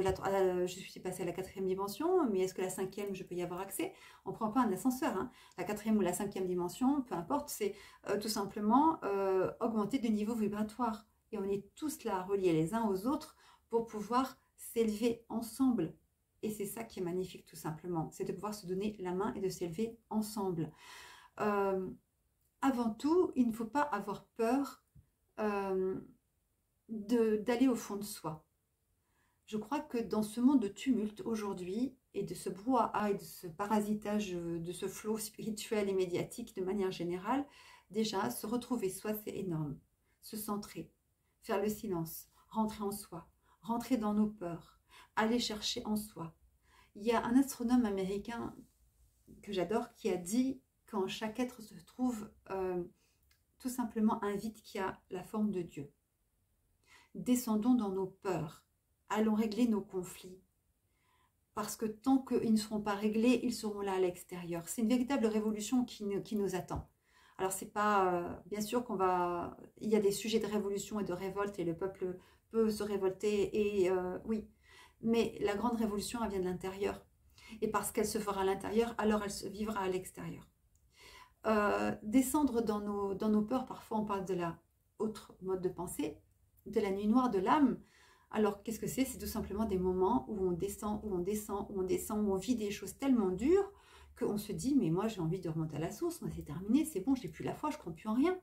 passée à la 4e dimension, mais est-ce que la 5e, je peux y avoir accès? On ne prend pas un ascenseur. Hein. La 4e ou la 5e dimension, peu importe, c'est tout simplement augmenter de niveau vibratoire. Et on est tous là, reliés les uns aux autres, pour pouvoir s'élever ensemble. Et c'est ça qui est magnifique tout simplement, c'est de pouvoir se donner la main et de s'élever ensemble. Avant tout, il ne faut pas avoir peur d'aller au fond de soi. Je crois que dans ce monde de tumulte aujourd'hui, et de ce brouhaha et de ce parasitage, de ce flot spirituel et médiatique de manière générale, déjà, se retrouver soi, c'est énorme. Se centrer, faire le silence, rentrer en soi, rentrer dans nos peurs, aller chercher en soi. Il y a un astronome américain que j'adore qui a dit qu'en chaque être se trouve tout simplement un vide qui a la forme de Dieu. Descendons dans nos peurs, allons régler nos conflits, parce que tant qu'ils ne seront pas réglés, ils seront là à l'extérieur. C'est une véritable révolution qui nous attend. Alors c'est pas, bien sûr il y a des sujets de révolution et de révolte et le peuple peut se révolter et oui, mais la grande révolution, elle vient de l'intérieur. Et parce qu'elle se fera à l'intérieur, alors elle se vivra à l'extérieur. Descendre dans nos peurs, parfois on parle de la autre mode de pensée, de la nuit noire de l'âme. Alors qu'est-ce que c'est? C'est tout simplement des moments où on descend, où on descend, où on descend, où on vit des choses tellement dures qu'on se dit, mais moi j'ai envie de remonter à la source, moi c'est terminé, c'est bon, je n'ai plus la foi, je ne crois plus en rien.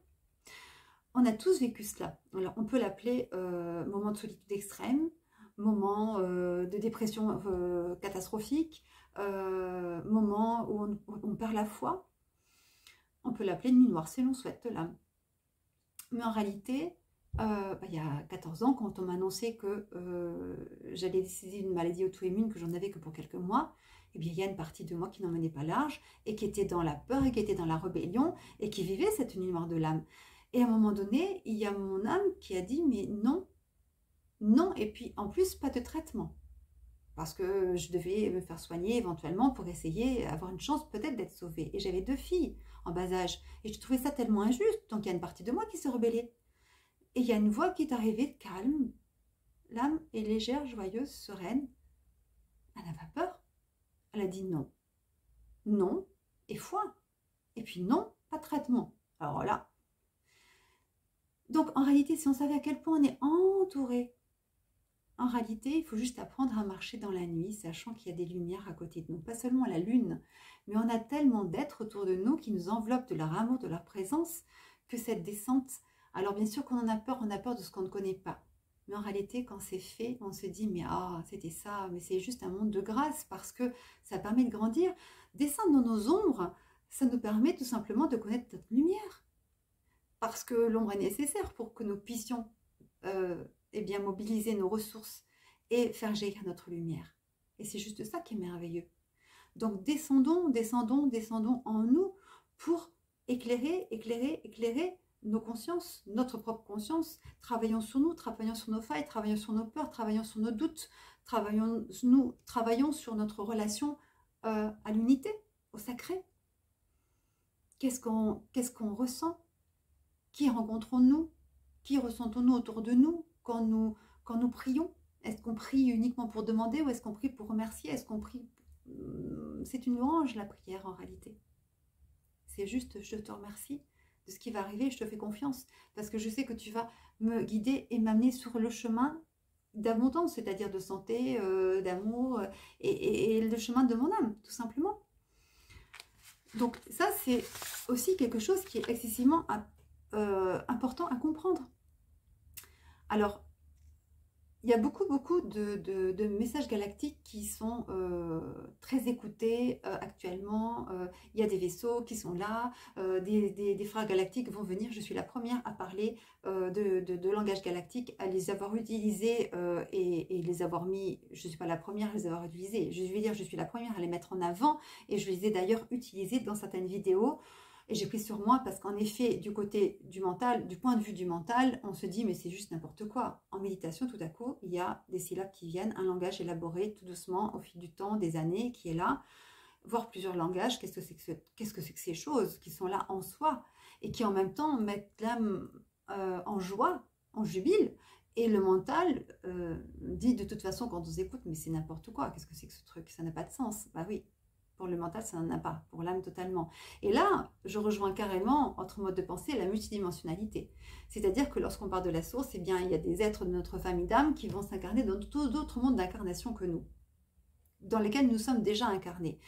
On a tous vécu cela. Alors on peut l'appeler moment de solitude extrême, moment de dépression catastrophique, moment où on perd la foi. On peut l'appeler nuit noire, c'est l'on souhaite de l'âme. Mais en réalité, il y a 14 ans, quand on m'a annoncé que j'allais décider d'une maladie auto-immune, que j'en avais que pour quelques mois, eh bien, il y a une partie de moi qui n'en menait pas large et qui était dans la peur et qui était dans la rébellion et qui vivait cette nuit noire de l'âme. Et à un moment donné, il y a mon âme qui a dit, mais non, non, et puis en plus, pas de traitement. Parce que je devais me faire soigner éventuellement pour essayer d'avoir une chance peut-être d'être sauvée. Et j'avais 2 filles en bas âge. Et je trouvais ça tellement injuste. Donc il y a une partie de moi qui se rebellait. Et il y a une voix qui est arrivée, calme. L'âme est légère, joyeuse, sereine. Elle n'a pas peur. Elle a dit non. Non et foi. Et puis non, pas de traitement. Alors là. Donc en réalité, si on savait à quel point on est entouré, en réalité, il faut juste apprendre à marcher dans la nuit, sachant qu'il y a des lumières à côté de nous. Pas seulement la lune, mais on a tellement d'êtres autour de nous qui nous enveloppent de leur amour, de leur présence, que cette descente... Alors bien sûr qu'on en a peur de ce qu'on ne connaît pas. Mais en réalité, quand c'est fait, on se dit, mais ah, c'était ça, mais c'est juste un monde de grâce, parce que ça permet de grandir. Descendre dans nos ombres, ça nous permet tout simplement de connaître notre lumière. Parce que l'ombre est nécessaire pour que nous puissions... eh bien, mobiliser nos ressources et faire jaillir notre lumière. Et c'est juste ça qui est merveilleux. Donc descendons, descendons, descendons en nous pour éclairer, éclairer, éclairer nos consciences, notre propre conscience. Travaillons sur nous, travaillons sur nos failles, travaillons sur nos peurs, travaillons sur nos doutes, travaillons sur notre relation à l'unité, au sacré. Qu'est-ce qu'on ressent? Qui rencontrons-nous? Qui ressentons-nous autour de nous quand nous prions? Est-ce qu'on prie uniquement pour demander ou est-ce qu'on prie pour remercier? Est-ce qu'on prie... C'est une louange, la prière, en réalité. C'est juste, je te remercie de ce qui va arriver, je te fais confiance, parce que je sais que tu vas me guider et m'amener sur le chemin d'abondance, c'est-à-dire de santé, d'amour, et le chemin de mon âme, tout simplement. Donc ça, c'est aussi quelque chose qui est excessivement important à comprendre. Alors, il y a beaucoup de messages galactiques qui sont très écoutés actuellement. Il y a des vaisseaux qui sont là, des frères galactiques vont venir. Je suis la première à parler de langage galactique, à les avoir utilisés et les avoir mis. Je ne suis pas la première à les avoir utilisés. Je vais dire, je suis la première à les mettre en avant et je les ai d'ailleurs utilisés dans certaines vidéos. Et j'ai pris sur moi parce qu'en effet, du côté du mental, du point de vue du mental, on se dit mais c'est juste n'importe quoi. En méditation, tout à coup, il y a des syllabes qui viennent, un langage élaboré tout doucement au fil du temps, des années, qui est là, voire plusieurs langages. Qu'est-ce que c'est que ces choses qui sont là en soi et qui en même temps mettent l'âme en joie, en jubile. Et le mental dit de toute façon quand on s'écoute, mais c'est n'importe quoi, qu'est-ce que c'est que ce truc, ça n'a pas de sens. Bah oui, pour le mental ça n'en a pas, pour l'âme totalement. Et là, je rejoins carrément, entre modes de pensée, la multidimensionnalité. C'est-à-dire que lorsqu'on parle de la source, eh bien, il y a des êtres de notre famille d'âme qui vont s'incarner dans d'autres mondes d'incarnation que nous, dans lesquels nous sommes déjà incarnés.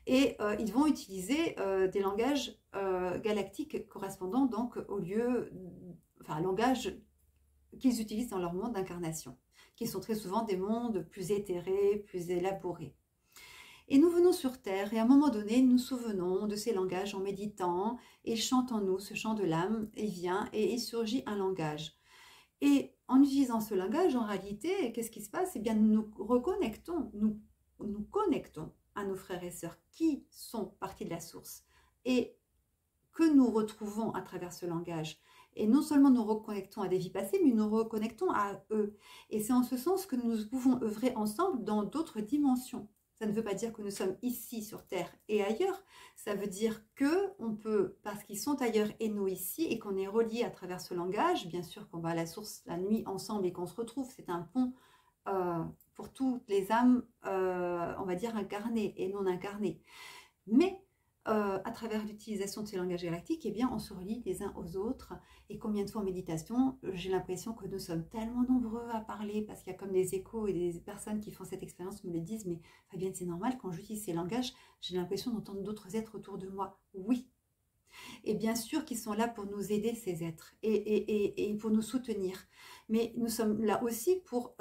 Et ils vont utiliser des langages galactiques correspondant donc au lieu, enfin, langage qu'ils utilisent dans leur monde d'incarnation, qui sont très souvent des mondes plus éthérés, plus élaborés. Et nous venons sur Terre, et à un moment donné, nous nous souvenons de ces langages en méditant, et il chante en nous ce chant de l'âme, et vient, et il surgit un langage. Et en utilisant ce langage, en réalité, qu'est-ce qui se passe? Eh bien, nous nous reconnectons, nous connectons à nos frères et sœurs qui sont partis de la source, et que nous retrouvons à travers ce langage. Et non seulement nous reconnectons à des vies passées, mais nous reconnectons à eux. Et c'est en ce sens que nous pouvons œuvrer ensemble dans d'autres dimensions. Ça ne veut pas dire que nous sommes ici sur Terre et ailleurs. Ça veut dire que on peut, parce qu'ils sont ailleurs et nous ici, et qu'on est reliés à travers ce langage, bien sûr qu'on va à la source la nuit ensemble et qu'on se retrouve, c'est un pont pour toutes les âmes, on va dire incarnées et non incarnées. Mais à travers l'utilisation de ces langages galactiques, eh bien, on se relie les uns aux autres. Et combien de fois en méditation, j'ai l'impression que nous sommes tellement nombreux à parler, parce qu'il y a comme des échos et des personnes qui font cette expérience me le disent, mais Fabienne, c'est normal, quand j'utilise ces langages, j'ai l'impression d'entendre d'autres êtres autour de moi. Oui. Et bien sûr qu'ils sont là pour nous aider, ces êtres, et pour nous soutenir. Mais nous sommes là aussi pour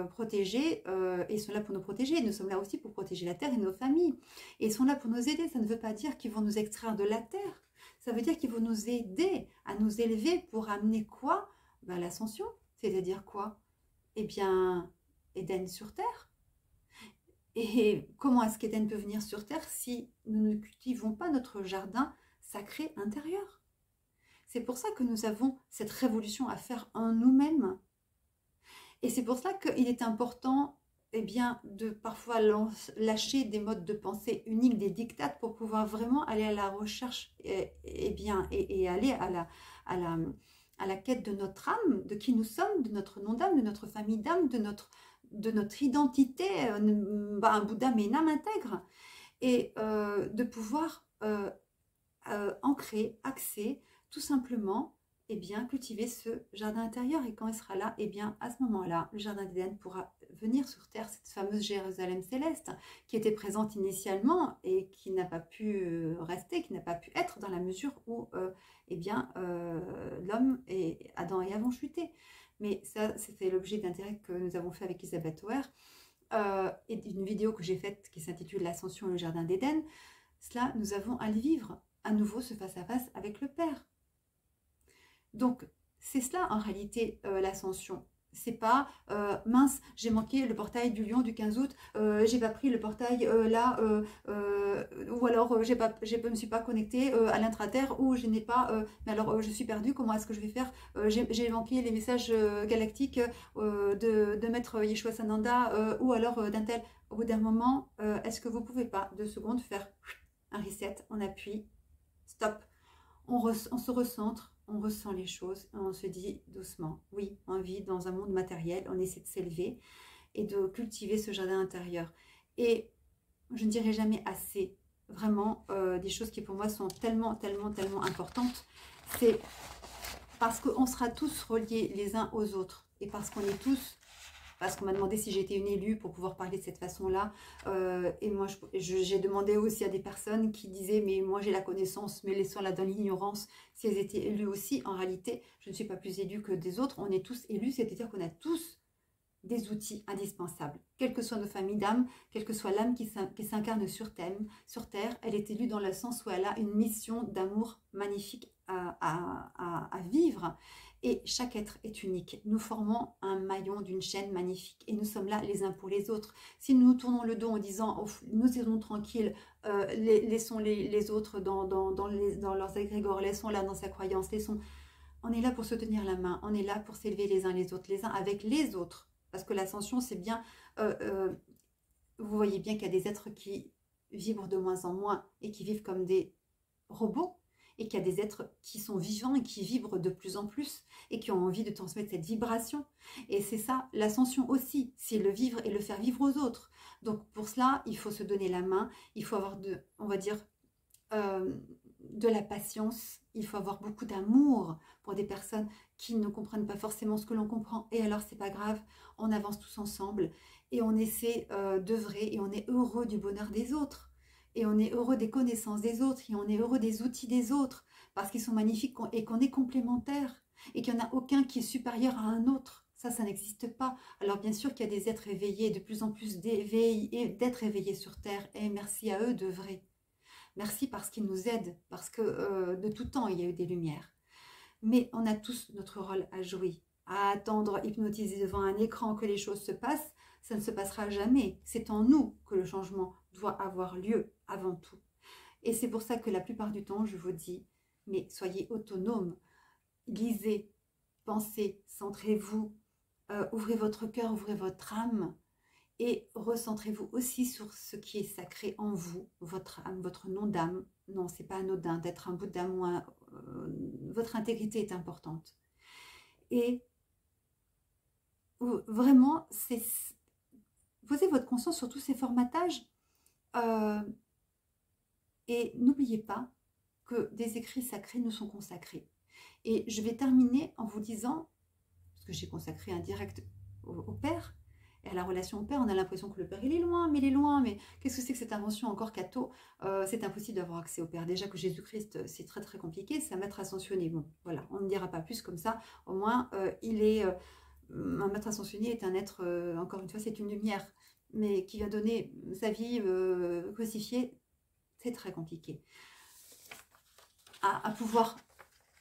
protéger, et ils sont là pour nous protéger. Nous sommes là aussi pour protéger la Terre et nos familles. Et ils sont là pour nous aider. Ça ne veut pas dire qu'ils vont nous extraire de la Terre. Ça veut dire qu'ils vont nous aider à nous élever pour amener quoi? Ben, l'ascension. C'est-à-dire quoi? Eh bien, Éden sur Terre. Et comment est-ce qu'Éden peut venir sur Terre si nous ne cultivons pas notre jardin sacré intérieur? C'est pour ça que nous avons cette révolution à faire en nous-mêmes. Et c'est pour ça qu'il est important de parfois lâcher des modes de pensée uniques, des dictates, pour pouvoir vraiment aller à la recherche et aller à la quête de notre âme, de qui nous sommes, de notre nom d'âme, de notre famille d'âme, de notre identité, un Bouddha mais une âme intègre, et de pouvoir ancrer, axer, tout simplement, cultiver ce jardin intérieur. Et quand il sera là, à ce moment-là, le jardin d'Éden pourra venir sur Terre, cette fameuse Jérusalem céleste, qui était présente initialement et qui n'a pas pu rester, qui n'a pas pu être dans la mesure où l'homme et Adam et Ève ont chuté. Mais ça, c'était l'objet d'intérêt que nous avons fait avec Elisabeth Auer, et d'une vidéo que j'ai faite qui s'intitule L'Ascension et le Jardin d'Éden. Cela, nous avons à le vivre, à nouveau ce face-à-face avec le Père. Donc, c'est cela en réalité l'ascension. C'est pas mince, j'ai manqué le portail du Lion du 15 août, j'ai pas pris le portail ou alors je me suis pas connectée à l'intraterre, ou je n'ai pas, mais alors je suis perdue, comment est-ce que je vais faire, j'ai manqué les messages galactiques de maître Yeshua Sananda ou alors d'un tel. Au bout d'un moment, est-ce que vous pouvez pas 2 secondes faire un reset, on appuie, stop, on se recentre, on ressent les choses, et on se dit doucement, oui, on vit dans un monde matériel, on essaie de s'élever et de cultiver ce jardin intérieur. Et je ne dirai jamais assez, vraiment, des choses qui pour moi sont tellement, tellement, tellement importantes. C'est parce qu'on sera tous reliés les uns aux autres, et parce qu'on est tous... Parce qu'on m'a demandé si j'étais une élue pour pouvoir parler de cette façon-là. Et moi, j'ai demandé aussi à des personnes qui disaient « Mais moi, j'ai la connaissance, mais laissons-la dans l'ignorance. » Si elles étaient élues aussi, en réalité, je ne suis pas plus élue que des autres. On est tous élus, c'est-à-dire qu'on a tous des outils indispensables. Quelles que soient nos familles d'âme, quelle que soit l'âme qui s'incarne sur Terre, elle est élue dans le sens où elle a une mission d'amour magnifique à vivre. Et chaque être est unique. Nous formons un maillon d'une chaîne magnifique et nous sommes là les uns pour les autres. Si nous nous tournons le dos en disant oh, nous serons tranquilles, laissons les autres dans leurs égrégores, laissons-la dans sa croyance, on est là pour se tenir la main, on est là pour s'élever les uns les uns avec les autres. Parce que l'ascension, c'est bien, vous voyez bien qu'il y a des êtres qui vibrent de moins en moins et qui vivent comme des robots, et qu'il y a des êtres qui sont vivants et qui vibrent de plus en plus et qui ont envie de transmettre cette vibration. Et c'est ça, l'ascension aussi, c'est le vivre et le faire vivre aux autres. Donc pour cela, il faut se donner la main, il faut avoir on va dire, de la patience, il faut avoir beaucoup d'amour pour des personnes qui ne comprennent pas forcément ce que l'on comprend. Et alors, c'est pas grave, on avance tous ensemble et on essaie d'œuvrer et on est heureux du bonheur des autres. Et on est heureux des connaissances des autres et on est heureux des outils des autres parce qu'ils sont magnifiques et qu'on est complémentaires et qu'il n'y en a aucun qui est supérieur à un autre. Ça n'existe pas. Alors bien sûr qu'il y a des êtres éveillés, de plus en plus d'êtres éveillés sur Terre et merci à eux d'œuvrer. Merci parce qu'ils nous aident, parce que de tout temps, il y a eu des lumières. Mais on a tous notre rôle à jouer. À attendre, hypnotisé devant un écran que les choses se passent, ça ne se passera jamais. C'est en nous que le changement doit avoir lieu avant tout. Et c'est pour ça que la plupart du temps, je vous dis, mais soyez autonomes. Lisez, pensez, centrez-vous, ouvrez votre cœur, ouvrez votre âme. Et recentrez-vous aussi sur ce qui est sacré en vous, votre âme, votre nom d'âme. Non, c'est pas anodin d'être un bout d'âme ou votre intégrité est importante. Et vraiment, posez votre conscience sur tous ces formatages. Et n'oubliez pas que des écrits sacrés nous sont consacrés. Et je vais terminer en vous disant, parce que j'ai consacré un direct au Père, et à la relation au Père, on a l'impression que le Père, il est loin, mais qu'est-ce que c'est que cette invention encore catho? C'est impossible d'avoir accès au Père. Déjà que Jésus-Christ, c'est très très compliqué, c'est un maître ascensionné. Bon, voilà, on ne dira pas plus comme ça. Au moins, un maître ascensionné est un être, encore une fois, c'est une lumière, mais qui va donner sa vie crucifiée, c'est très compliqué. À pouvoir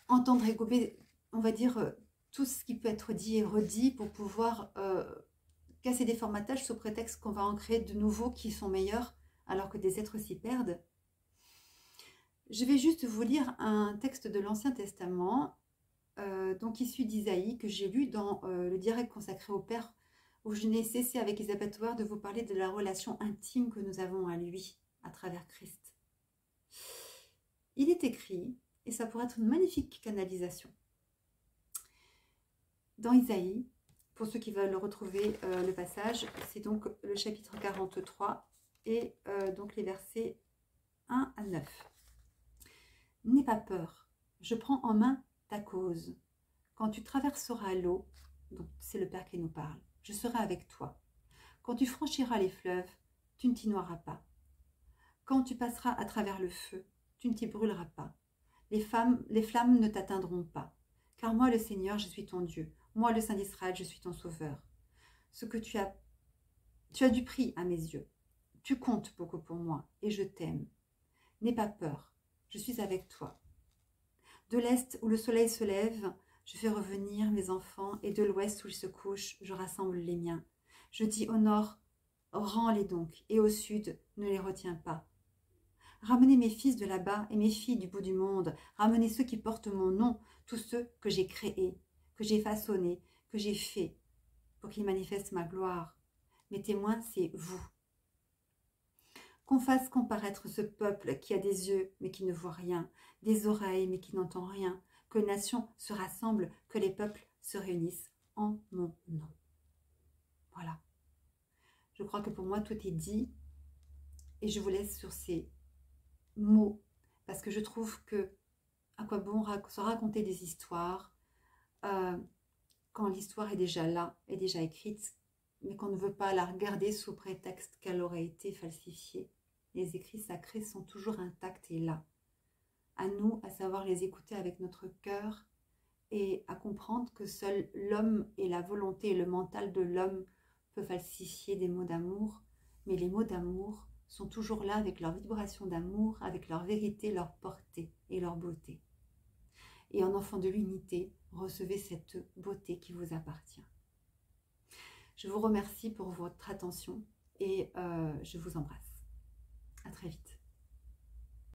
entendre et gober, on va dire, tout ce qui peut être dit et redit pour pouvoir casser des formatages sous prétexte qu'on va en créer de nouveaux qui sont meilleurs alors que des êtres s'y perdent. Je vais juste vous lire un texte de l'Ancien Testament, donc issu d'Isaïe, que j'ai lu dans le direct consacré au Père, où je n'ai cessé avec Elisabeth Ward de vous parler de la relation intime que nous avons à lui à travers Christ. Il est écrit, et ça pourrait être une magnifique canalisation. Dans Isaïe, pour ceux qui veulent retrouver le passage, c'est donc le chapitre 43 et donc les versets 1 à 9. N'aie pas peur, je prends en main ta cause. Quand tu traverseras l'eau, donc c'est le Père qui nous parle, je serai avec toi. Quand tu franchiras les fleuves, tu ne t'y noieras pas. Quand tu passeras à travers le feu, tu ne t'y brûleras pas. Les flammes ne t'atteindront pas. Car moi, le Seigneur, je suis ton Dieu. Moi, le Saint d'Israël, je suis ton Sauveur. Ce que tu as du prix à mes yeux. Tu comptes beaucoup pour moi et je t'aime. N'aie pas peur, je suis avec toi. De l'est où le soleil se lève, je fais revenir mes enfants et de l'ouest où ils se couchent, je rassemble les miens. Je dis au nord, rends-les donc, et au sud, ne les retiens pas. Ramenez mes fils de là-bas et mes filles du bout du monde. Ramenez ceux qui portent mon nom, tous ceux que j'ai créés, que j'ai façonnés, que j'ai faits, pour qu'ils manifestent ma gloire. Mes témoins, c'est vous. Qu'on fasse comparaître ce peuple qui a des yeux mais qui ne voit rien, des oreilles mais qui n'entend rien, que les nations se rassemblent, que les peuples se réunissent en mon nom. Voilà. Je crois que pour moi tout est dit et je vous laisse sur ces mots parce que je trouve que à quoi bon se raconter des histoires quand l'histoire est déjà là, est déjà écrite, mais qu'on ne veut pas la regarder sous prétexte qu'elle aurait été falsifiée. Les écrits sacrés sont toujours intacts et là. À nous, à savoir les écouter avec notre cœur et à comprendre que seul l'homme et la volonté et le mental de l'homme peuvent falsifier des mots d'amour, mais les mots d'amour sont toujours là avec leur vibration d'amour, avec leur vérité, leur portée et leur beauté. et en enfant de l'unité, recevez cette beauté qui vous appartient. Je vous remercie pour votre attention et je vous embrasse. À très vite.